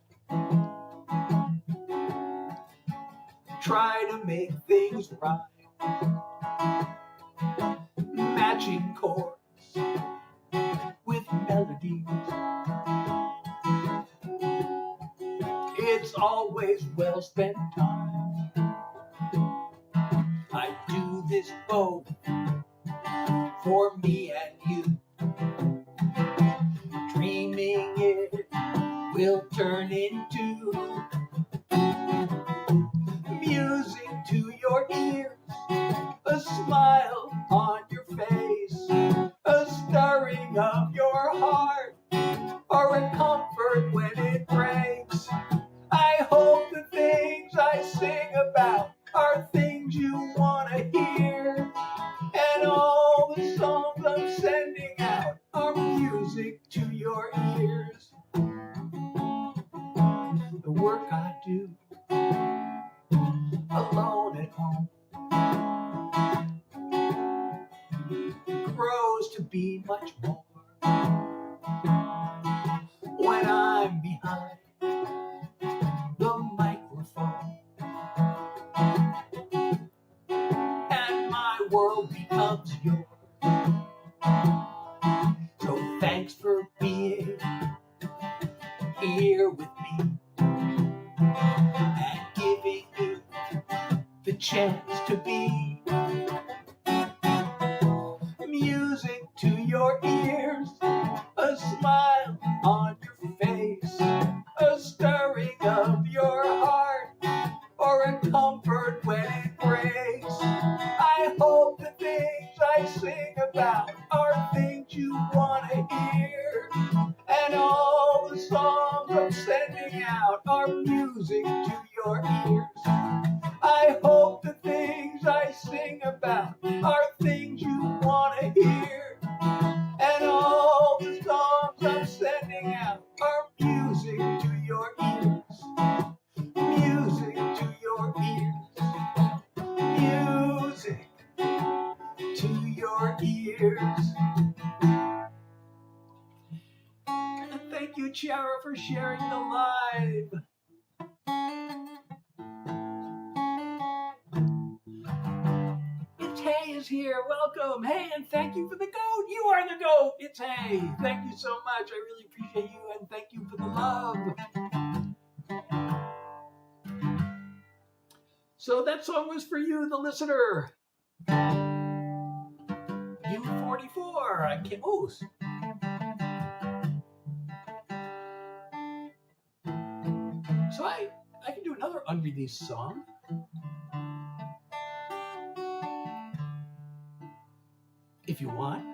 try to make things right, matching chords with melodies. It's always well spent time. I do this both for me and you, dreaming it will turn into music to your ears, a smile on your face, a stirring of your heart, or a comfort when it breaks. I hope the things I sing about are things you want to hear, and all the songs I'm sending out are music to your ears. The work I do alone at home grows to be much more when I'm behind the microphone. the chance to be music to your ears, a smile on your face, a stirring of your heart, or a comfort when it breaks. I hope the things I sing about are things you want to hear, and all the songs I'm sending out are music to your ears. I hope the things I sing about are things you want to hear, and all the songs I'm sending out are music to your ears. Music to your ears. Music to your ears. And thank you, Chiara, for sharing the live. It's Hay is here. Welcome. Hey, and thank you for the goat. You are the goat. It's Hay. Thank you so much. I really appreciate you, and thank you for the love. So that song was for you, the listener. You 44. I can't. Oh. So I can do another unreleased song. If you want.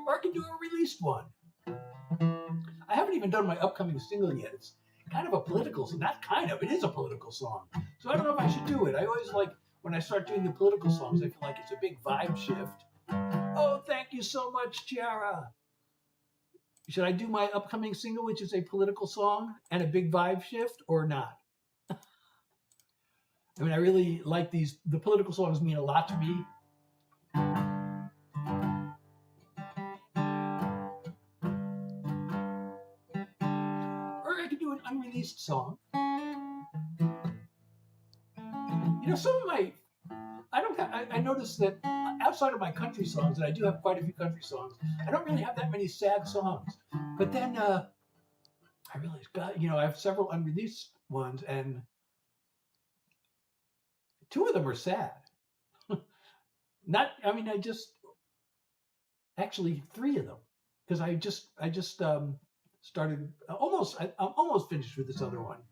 Or I can do a released one. I haven't even done my upcoming single yet. It's kind of a political song. Not kind of, it is a political song. So I don't know if I should do it. I always like, when I start doing the political songs, I feel like it's a big vibe shift. Oh, thank you so much, Chiara. Should I do my upcoming single, which is a political song and a big vibe shift, or not? I mean, I really like these. The political songs mean a lot to me. Or I could do an unreleased song. You know, some of my, I noticed that outside of my country songs, and I do have quite a few country songs, I don't really have that many sad songs. But then I realized, God, I have several unreleased ones, and 2 of them are sad. Actually 3 of them, because I just started, I'm almost finished with this other one,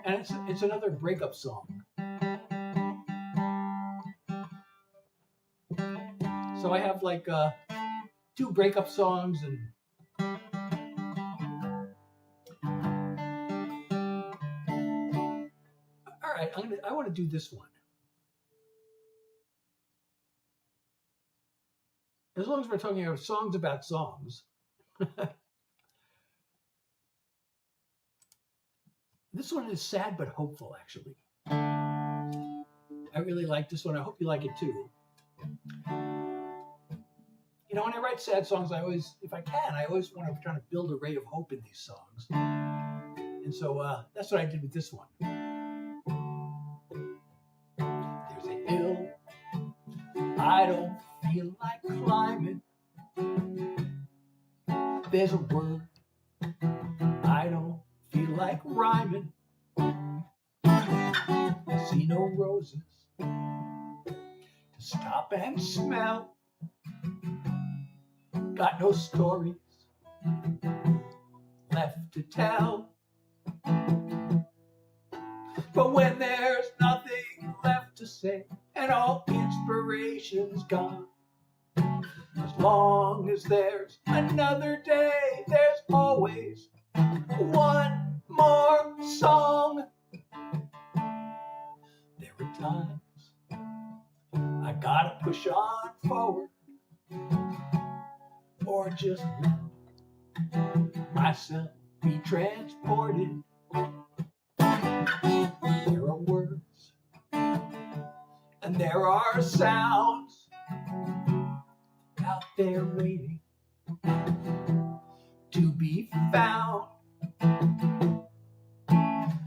and it's another breakup song. So I have like 2 breakup songs, and all right, I want to do this one. As long as we're talking about songs about songs. This one is sad but hopeful, actually. I really like this one. I hope you like it too. When I write sad songs, I always want to try to build a ray of hope in these songs. And so that's what I did with this one. There's a hill I don't feel like climbing. There's a word I don't feel like rhyming. I see no roses to stop and smell. Got no stories left to tell. But when there's nothing left to say and all inspiration's gone, as long as there's another day, there's always one more song. There are times I gotta push on forward, or just let myself be transported. There are words and there are sounds out there waiting to be found.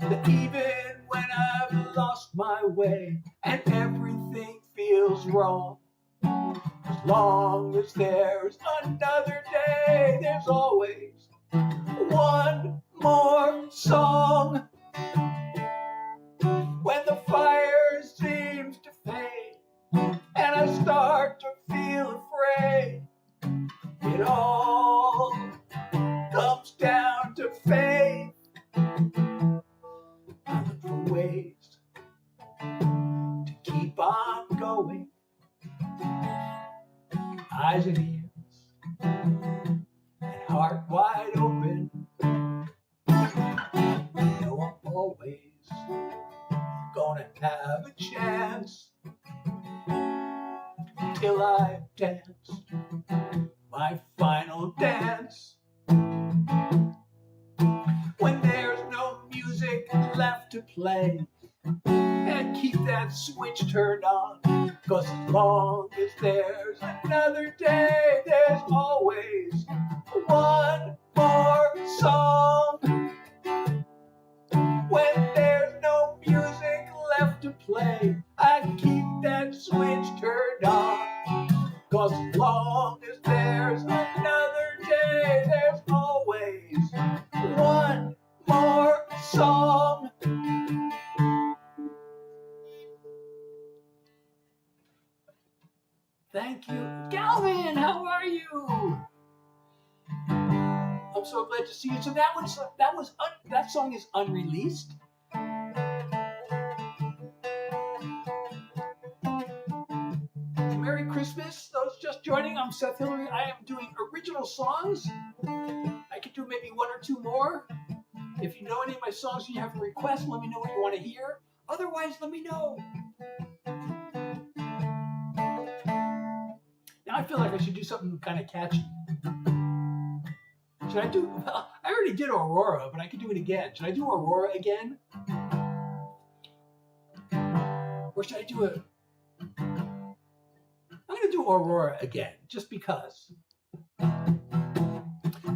That even when I've lost my way and everything feels wrong, as long as there's another day, there's always one more song. When the knowing, eyes and ears, and heart wide open. Know I'm always gonna have a chance till I've danced my final dance. When there's no music left to play, and keep that switch turned on, 'cause as long as there's another day, there's always one more song. When there's no music left to play, I keep that switch turned on, 'cause as long as there's another day, there's always one more song. Thank you. Galvin, how are you? I'm so glad to see you. So that song is unreleased. Merry Christmas, those just joining. I'm Seth Hillary. I am doing original songs. I could do maybe one or two more. If you know any of my songs and you have a request, let me know what you want to hear. Otherwise, let me know. Now I feel like I should do something kind of catchy. Should I do, well, I already did Aurora, but I could do it again. Should I do Aurora again? Or should I do a, I'm going to do Aurora again, just because.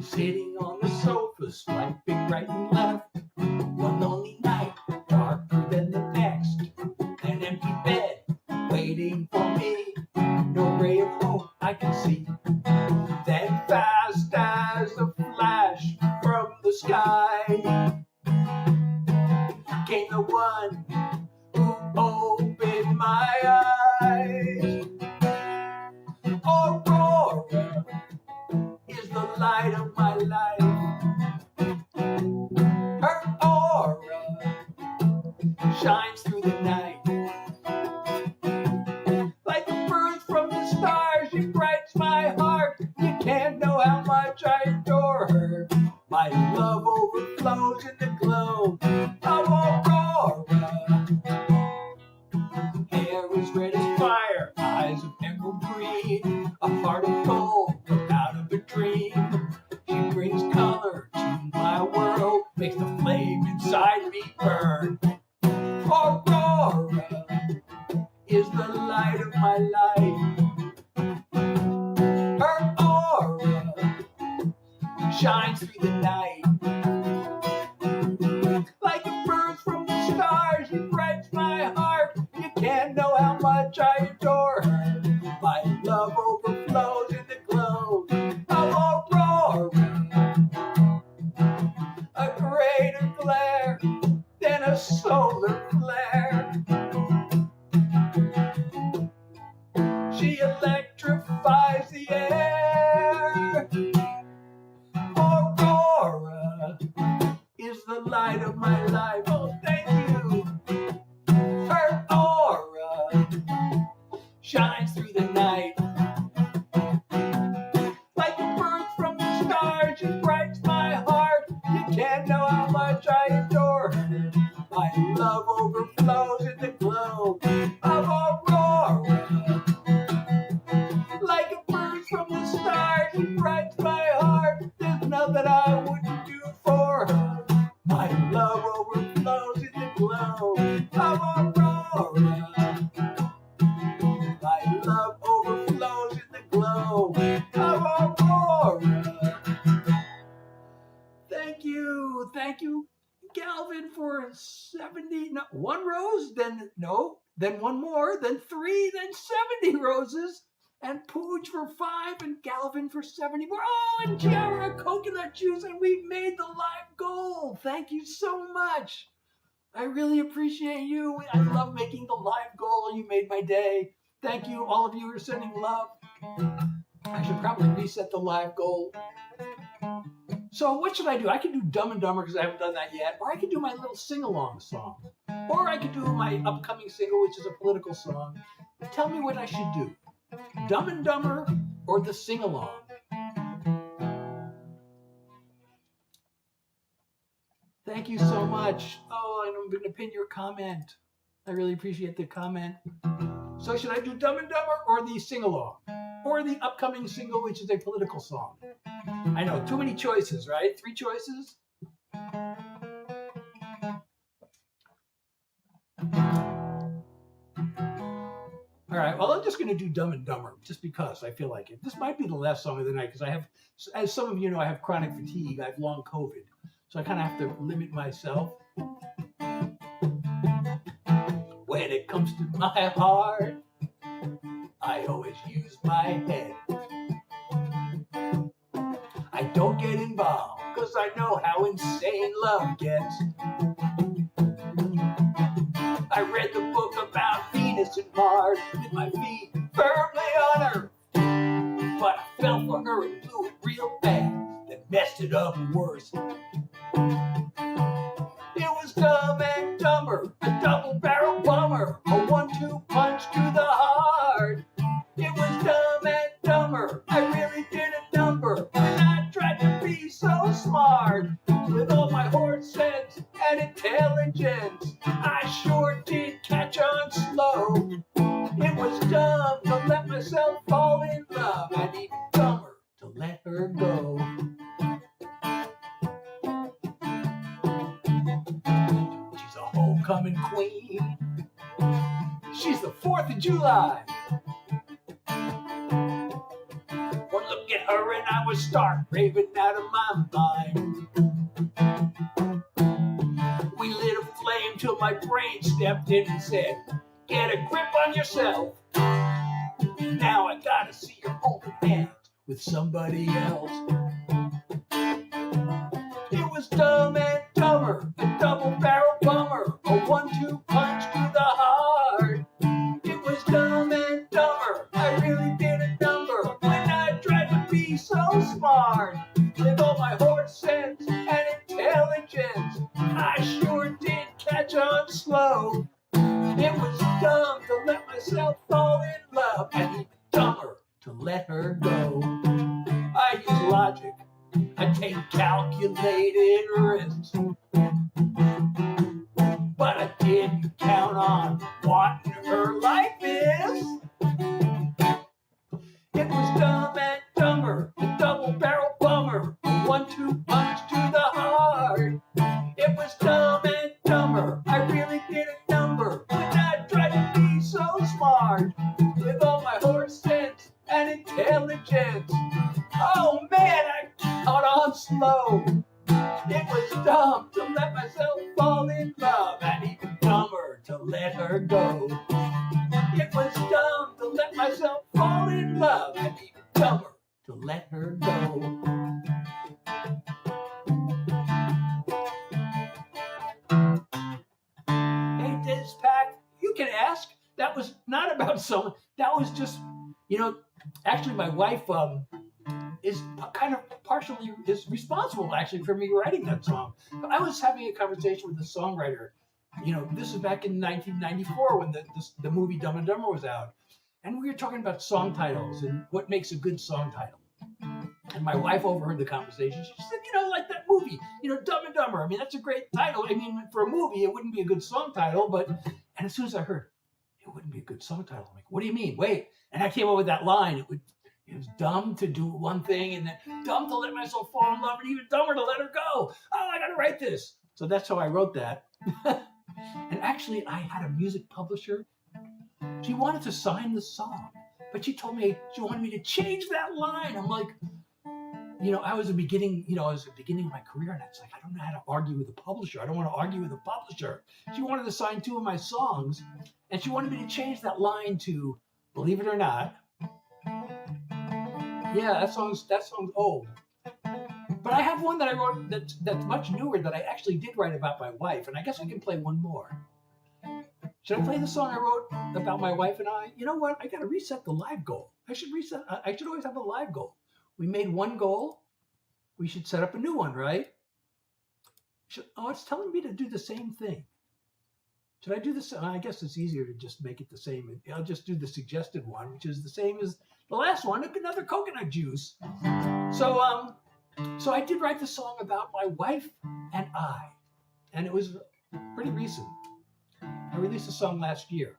Sitting on the sofa, swiping right and left. One lonely night, darker than the next. An empty bed, waiting for me. No ray of hope I can see. Then fast as a flash from the sky came the one who opened my eyes. Aurora is the light of my life. Her aura shines through the night. Like a bird from the stars, she brightens my heart. You can't know how much I adore her. My love overflows in the glow of Aurora. Hair is red as fire, eyes of emerald green, a heart of gold from out of a dream. She brings color to my world, makes the flame inside me burn. Aurora is the light of my life. Her aura shines through the night. Like a bird from the stars, she brightens my heart. You can't know how much I adore her. My love overflows in the glow of Aurora. A greater glare than a solar flare. She electrifies the air. Aurora is the light of my life. Oh, thank you. Her aura shines through the night. Like a bird from the stars, she brightens my heart. You can't know how much I adore her. My love overflows in the glow of Aurora. Like a bird from the stars, she brightens my heart. There's nothing I wouldn't do for her. My love overflows in the glow of Aurora. My love overflows in the glow of Aurora. Thank you, Galvin, for 70, no, one rose, then one more, then 3, then 70 roses. And Pooch for 5, and Galvin for 70 more. Oh, and Kiara coconut juice, and we made the live goal. Thank you so much. I really appreciate you. I love making the live goal. You made my day. Thank you, all of you who are sending love. I should probably reset the live goal. So what should I do? I could do Dumb and Dumber because I haven't done that yet, or I could do my little sing-along song, or I could do my upcoming single, which is a political song. Tell me what I should do. Dumb and Dumber or the sing-along? Thank you so much. Oh, and I'm going to pin your comment. I really appreciate the comment. So should I do Dumb and Dumber or the sing-along? Or the upcoming single, which is a political song? I know, too many choices, right? 3 choices? All right, well, I'm just going to do Dumb and Dumber just because I feel like it. This might be the last song of the night because I have, as some of you know, I have chronic fatigue. I have long COVID. So I kind of have to limit myself. When it comes to my heart, I always use my head. I don't get involved because I know how insane love gets. I read the book about Venus and Mars with my feet firmly on Earth. But I fell for her and blew it real bad, then messed it up worse. It was Dumb and Dumber, a double-barrel bummer, a 1-2 punch to the heart. It was Dumb and Dumber, I really did a number when I tried to be so smart. With all my horse sense and intelligence, I sure did catch on slow. It was dumb to let myself fall in love, and even dumber to let her go. She's a homecoming queen. She's the 4th of July. One look at her and I was stark raving out of my mind. We lit a flame till my brain stepped in and said, get a grip on yourself. Now I gotta see her holding hands with somebody else. It was Dumb and Dumber, a double-barrel bummer, a 1-2 punch to the heart. It was Dumb and Dumber, I really did a number when I tried to be so smart. With all my horse sense and intelligence, I sure did catch on slow. It was dumb to let myself fall in love, and even dumber to let her go. I use logic, I take calculated risks, but I didn't count on what her life is. It was Dumb and Dumber, a double-barrel bummer, a 1-2 punch to the heart. It was Dumb and Dumber, I really did a number when I tried to be so smart. With all my horse sense and intelligence, oh man, I caught on slow. It was dumb to let myself fall in love, and even dumber to let her go. It was dumb to let myself fall in love, and even dumber to let her go. Hey, Dizpack, you can ask. That was not about someone. That was just, actually my wife is kind of partially is responsible actually for me writing that song. I was having a conversation with the songwriter. This is back in 1994 when the movie Dumb and Dumber was out. And we were talking about song titles and what makes a good song title. And my wife overheard the conversation. She said, like that movie, Dumb and Dumber. I mean, that's a great title. I mean, for a movie, it wouldn't be a good song title, and as soon as I heard, it wouldn't be a good song title, I'm like, what do you mean? Wait. And I came up with that line. It was dumb to do one thing, and then dumb to let myself fall in love, and even dumber to let her go. Oh, I got to write this. So that's how I wrote that. And actually, I had a music publisher. She wanted to sign the song, but she told me she wanted me to change that line. I'm like, I was at the beginning of my career, and it's like, I don't know how to argue with a publisher. I don't want to argue with a publisher. She wanted to sign 2 of my songs, and she wanted me to change that line to, believe it or not, yeah, that song's old. But I have one that I wrote that's much newer that I actually did write about my wife, and I guess I can play one more. Should I play the song I wrote about my wife and I? You know what? I got to reset the live goal. I should always have a live goal. We made one goal. We should set up a new one, right? It's telling me to do the same thing. Should I do this? I guess it's easier to just make it the same. I'll just do the suggested one, which is the same as the last one, another coconut juice. So I did write the song about my wife and I, and it was pretty recent. I released the song last year.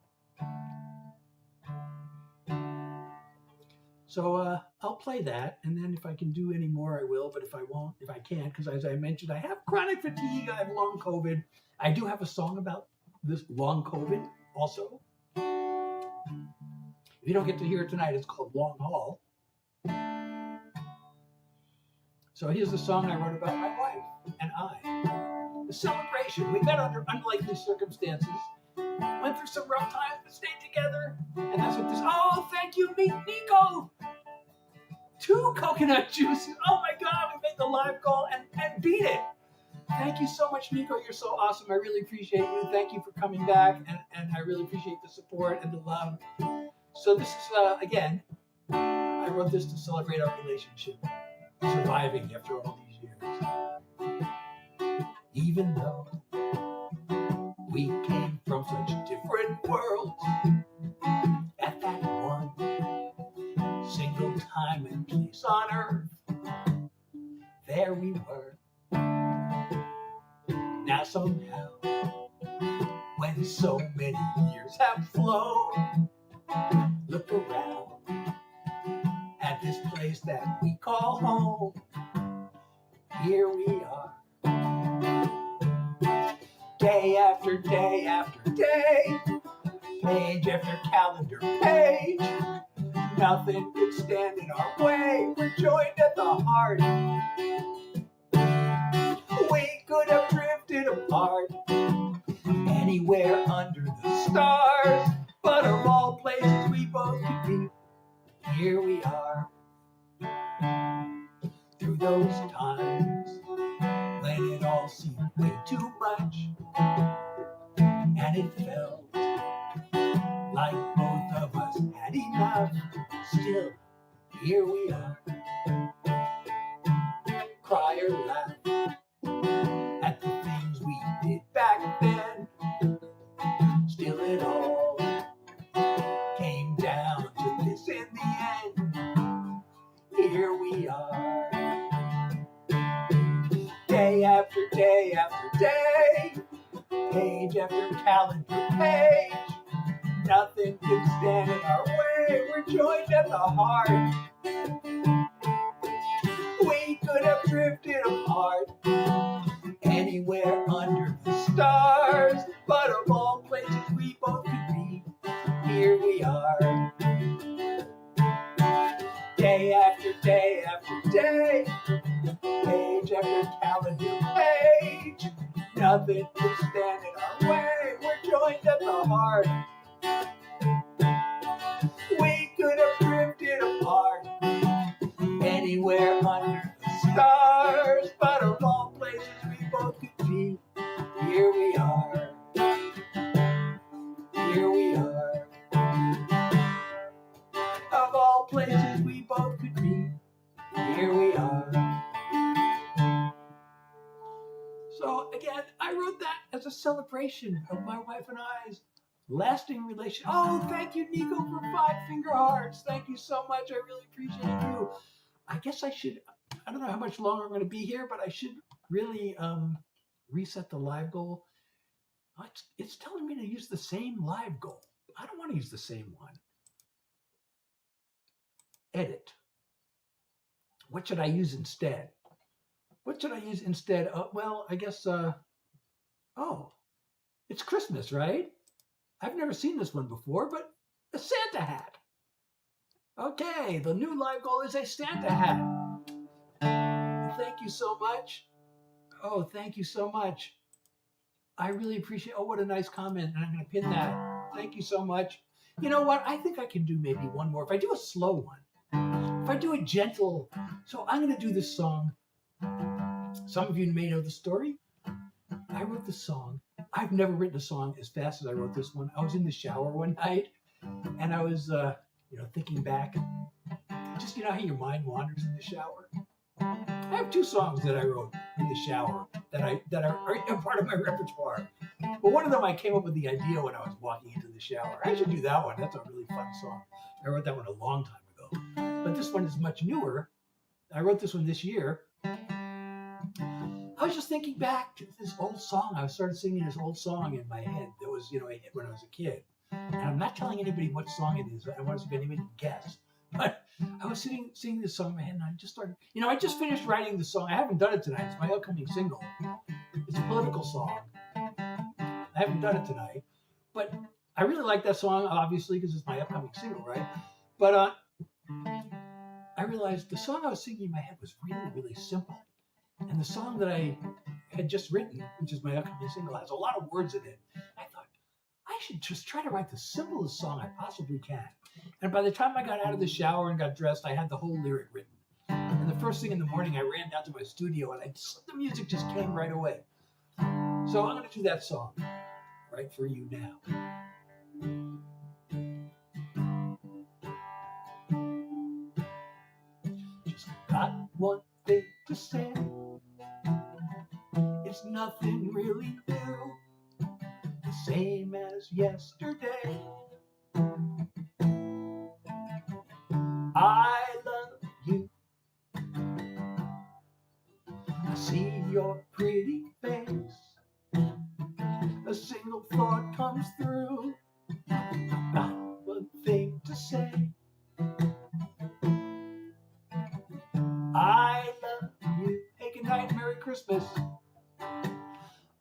So I'll play that, and then if I can do any more, I will. But if I won't, if I can't, because as I mentioned, I have chronic fatigue, I have long COVID. I do have a song about this long COVID also. If you don't get to hear it tonight, it's called Long Haul. So here's the song I wrote about my wife and I. The celebration. We met under unlikely circumstances, went through some rough times, but stayed together. And that's what this, oh, thank you, Nico. 2 coconut juices. Oh my God, we made the live goal and beat it. Thank you so much, Nico. You're so awesome. I really appreciate you. Thank you for coming back. And I really appreciate the support and the love. So this is, again, I wrote this to celebrate our relationship, surviving after all these years. Even though we came from such different worlds, at that one single time and place on earth, there we were. Now somehow, when so many years have flown, look around at this place that we call home. Here we are, day after day after day, page after calendar page. Nothing could stand in our way. We're joined at the heart. We could have drifted apart anywhere under the stars, but of all places we both could be, here we are. Through those times when it all seemed way too much, and it felt like both of us had enough, still, here we are. Cry or laugh at the things we did back then, still it all came down to this in the end. Here we are, day after day after day, page after calendar page. Nothing can stand in our way. We're joined at the heart. We could have drifted apart anywhere under the stars, but of all places we both could be, here we are. Day after day after day, page after calendar page. Nothing can stand in our way. We're joined at the heart. We could have drifted apart anywhere under the stars, but of all places we both could be, here we are. Here we are. Of all places we both could be, here we are. So again, I wrote that as a celebration of my wife and I's lasting relation. Oh, thank you, Nico, for 5 finger hearts. Thank you so much. I really appreciate you. I guess I should, I don't know how much longer I'm going to be here, but I should really reset the live goal. It's telling me to use the same live goal. I don't want to use the same one. Edit. What should I use instead? What should I use instead? Well, I guess, oh, it's Christmas, right? I've never seen this one before, but a Santa hat. Okay, the new live goal is a Santa hat. Thank you so much. Oh, thank you so much. I really appreciate, oh, what a nice comment, and I'm going to pin that. Thank you so much. You know what? I think I can do maybe one more. If I do a slow one, if I do a gentle, so I'm going to do this song. Some of you may know the story. I wrote this song. I've never written a song as fast as I wrote this one. I was in the shower one night, and I was, thinking back. Just, how your mind wanders in the shower. I have 2 songs that I wrote in the shower that are part of my repertoire. But one of them I came up with the idea when I was walking into the shower. I should do that one. That's a really fun song. I wrote that one a long time ago. But this one is much newer. I wrote this one this year. I was just thinking back to this old song. I started singing this old song in my head that was, a hit when I was a kid. And I'm not telling anybody what song it is. I want to see if anybody can guess. But I was singing this song in my head, and I just started, I just finished writing the song. I haven't done it tonight. It's my upcoming single. It's a political song. I haven't done it tonight. But I really like that song, obviously, because it's my upcoming single, right? But I realized the song I was singing in my head was really, really simple. And the song that I had just written, which is my upcoming single, has a lot of words in it. I thought, I should just try to write the simplest song I possibly can. And by the time I got out of the shower and got dressed, I had the whole lyric written. And the first thing in the morning, I ran down to my studio, and the music just came right away. So I'm going to do that song right for you now. Just got one thing to say. It's nothing really new, the same as yesterday. I love you. I see your pretty face. A single thought comes through. Got one thing to say. I love you. Hey, good night, Merry Christmas.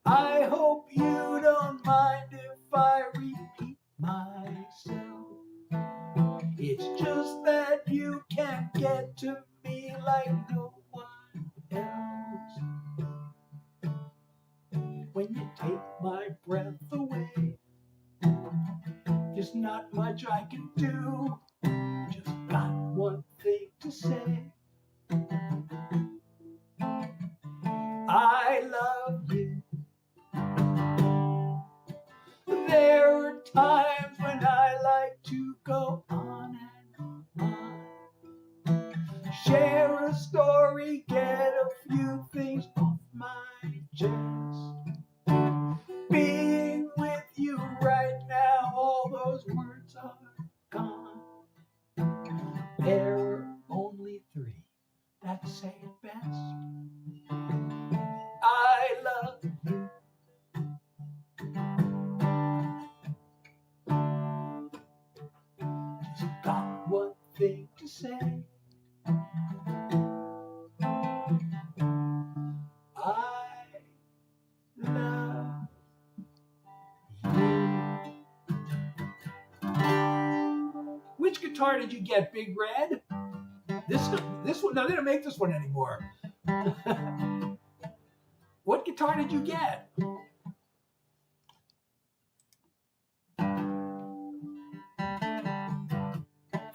I hope you don't mind if I repeat myself. It's just that you can't get to me like no one else. When you take my breath away, there's not much I can do. Just got one thing to say. I love you. There are times when I like to go on and on, share a story, get a few things off my chest. Being with you right now, all those words are gone. There are only three that say it best. I love you. Just got one thing to say. I love you. Which guitar did you get, Big Red? This one. No, they don't make this one anymore. What guitar did you get?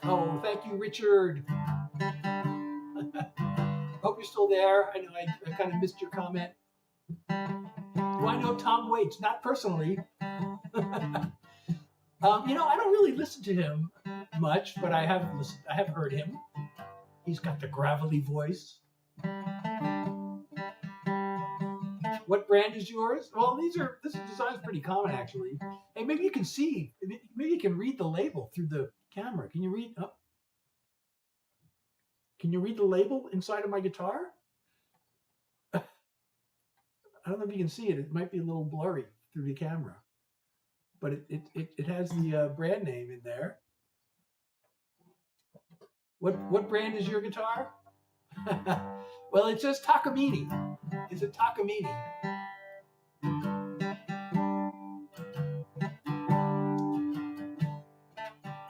Oh, thank you, Richard. Hope you're still there. I know I kind of missed your comment. Do I know Tom Waits? Not personally. I don't really listen to him much, but I have heard him. He's got the gravelly voice. What brand is yours? Well, this design's pretty common, actually. Hey, maybe you can see, maybe you can read the label through the camera. Can you read? Oh. Can you read the label inside of my guitar? I don't know if you can see it. It might be a little blurry through the camera, but it has the brand name in there. What brand is your guitar? Well, it says Takamine. It's a Takamine.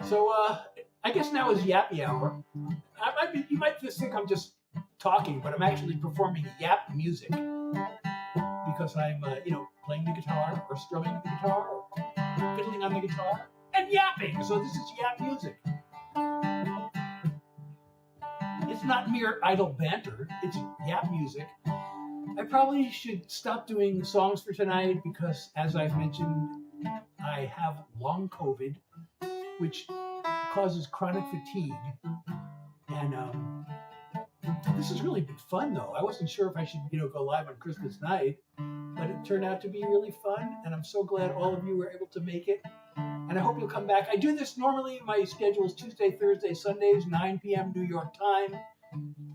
So I guess now is Yappy Hour. You might just think I'm just talking, but I'm actually performing yap music because I'm playing the guitar or strumming the guitar or fiddling on the guitar and yapping. So this is yap music. It's not mere idle banter. It's yap music. I probably should stop doing songs for tonight because, as I've mentioned, I have long COVID, which causes chronic fatigue. And this has really been fun, though. I wasn't sure if I should, go live on Christmas night, but it turned out to be really fun, and I'm so glad all of you were able to make it. And I hope you'll come back. I do this normally. My schedule is Tuesday, Thursday, Sundays, 9 p.m. New York time.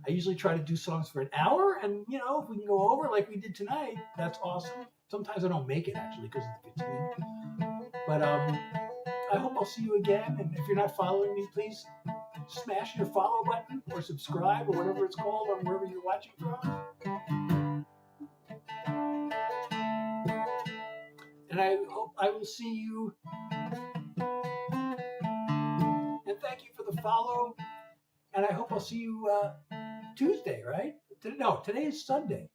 I usually try to do songs for an hour, and if we can go over like we did tonight, that's awesome. Sometimes I don't make it actually because of the fatigue. But I hope I'll see you again. And if you're not following me, please smash your follow button or subscribe or whatever it's called on wherever you're watching from. And I hope I will see you. And thank you for the follow. And I hope I'll see you Tuesday, right? No, today is Sunday.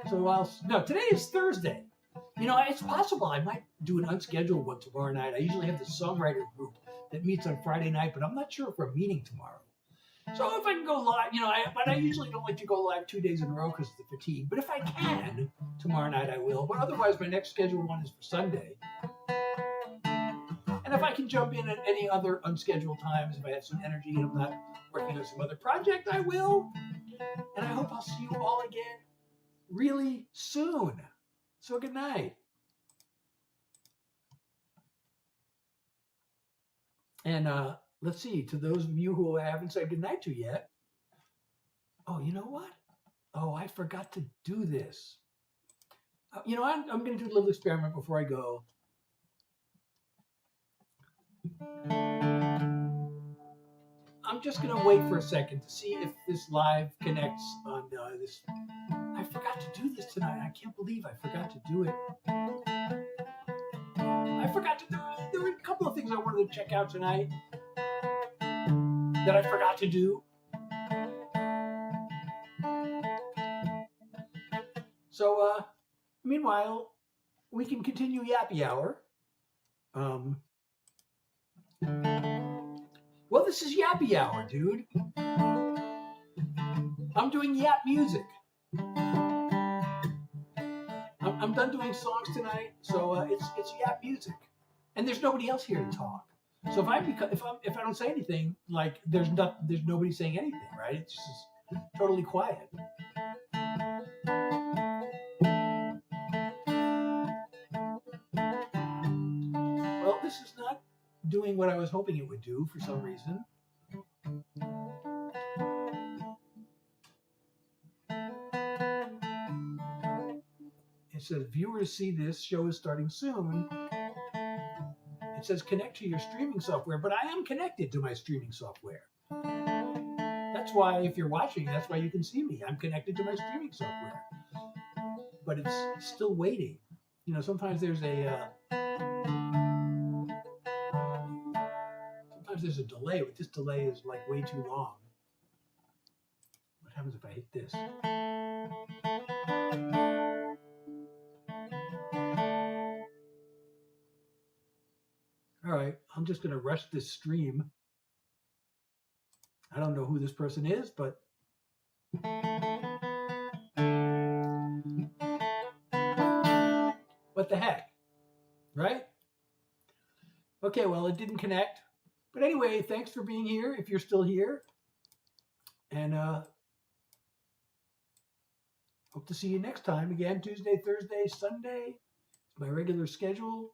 Today is Thursday. It's possible I might do an unscheduled one tomorrow night. I usually have the songwriter group that meets on Friday night, but I'm not sure if we're meeting tomorrow. So if I can go live, but I usually don't like to go live 2 days in a row because of the fatigue. But if I can, tomorrow night I will. But otherwise, my next scheduled one is for Sunday. And if I can jump in at any other unscheduled times, if I have some energy and I'm not working on some other project, I will. And I hope I'll see you all again really soon. So good night. And let's see, to those of you who I haven't said goodnight to yet. Oh, you know what? Oh, I forgot to do this. I'm going to do a little experiment before I go. I'm just going to wait for a second to see if this live connects on this. I forgot to do this tonight. I can't believe I forgot to do it. There were a couple of things I wanted to check out tonight that I forgot to do. So, meanwhile, we can continue Yappy Hour. Well, this is Yappy Hour, dude. I'm doing yap music. I'm done doing songs tonight, so it's yap music, and there's nobody else here to talk. So if I don't say anything, like there's nobody saying anything, right? It's just totally quiet. Well, this is not doing what I was hoping it would do for some reason. It says, viewers see this show is starting soon. It says connect to your streaming software, but I am connected to my streaming software. That's why if you're watching, that's why you can see me. I'm connected to my streaming software. But it's still waiting. Sometimes there's a delay, but this delay is like way too long. What happens if I hit this? All right, I'm just going to rush this stream. I don't know who this person is, but what the heck, right? Okay, well, it didn't connect. But anyway, thanks for being here, if you're still here. And hope to see you next time. Again, Tuesday, Thursday, Sunday. It's my regular schedule.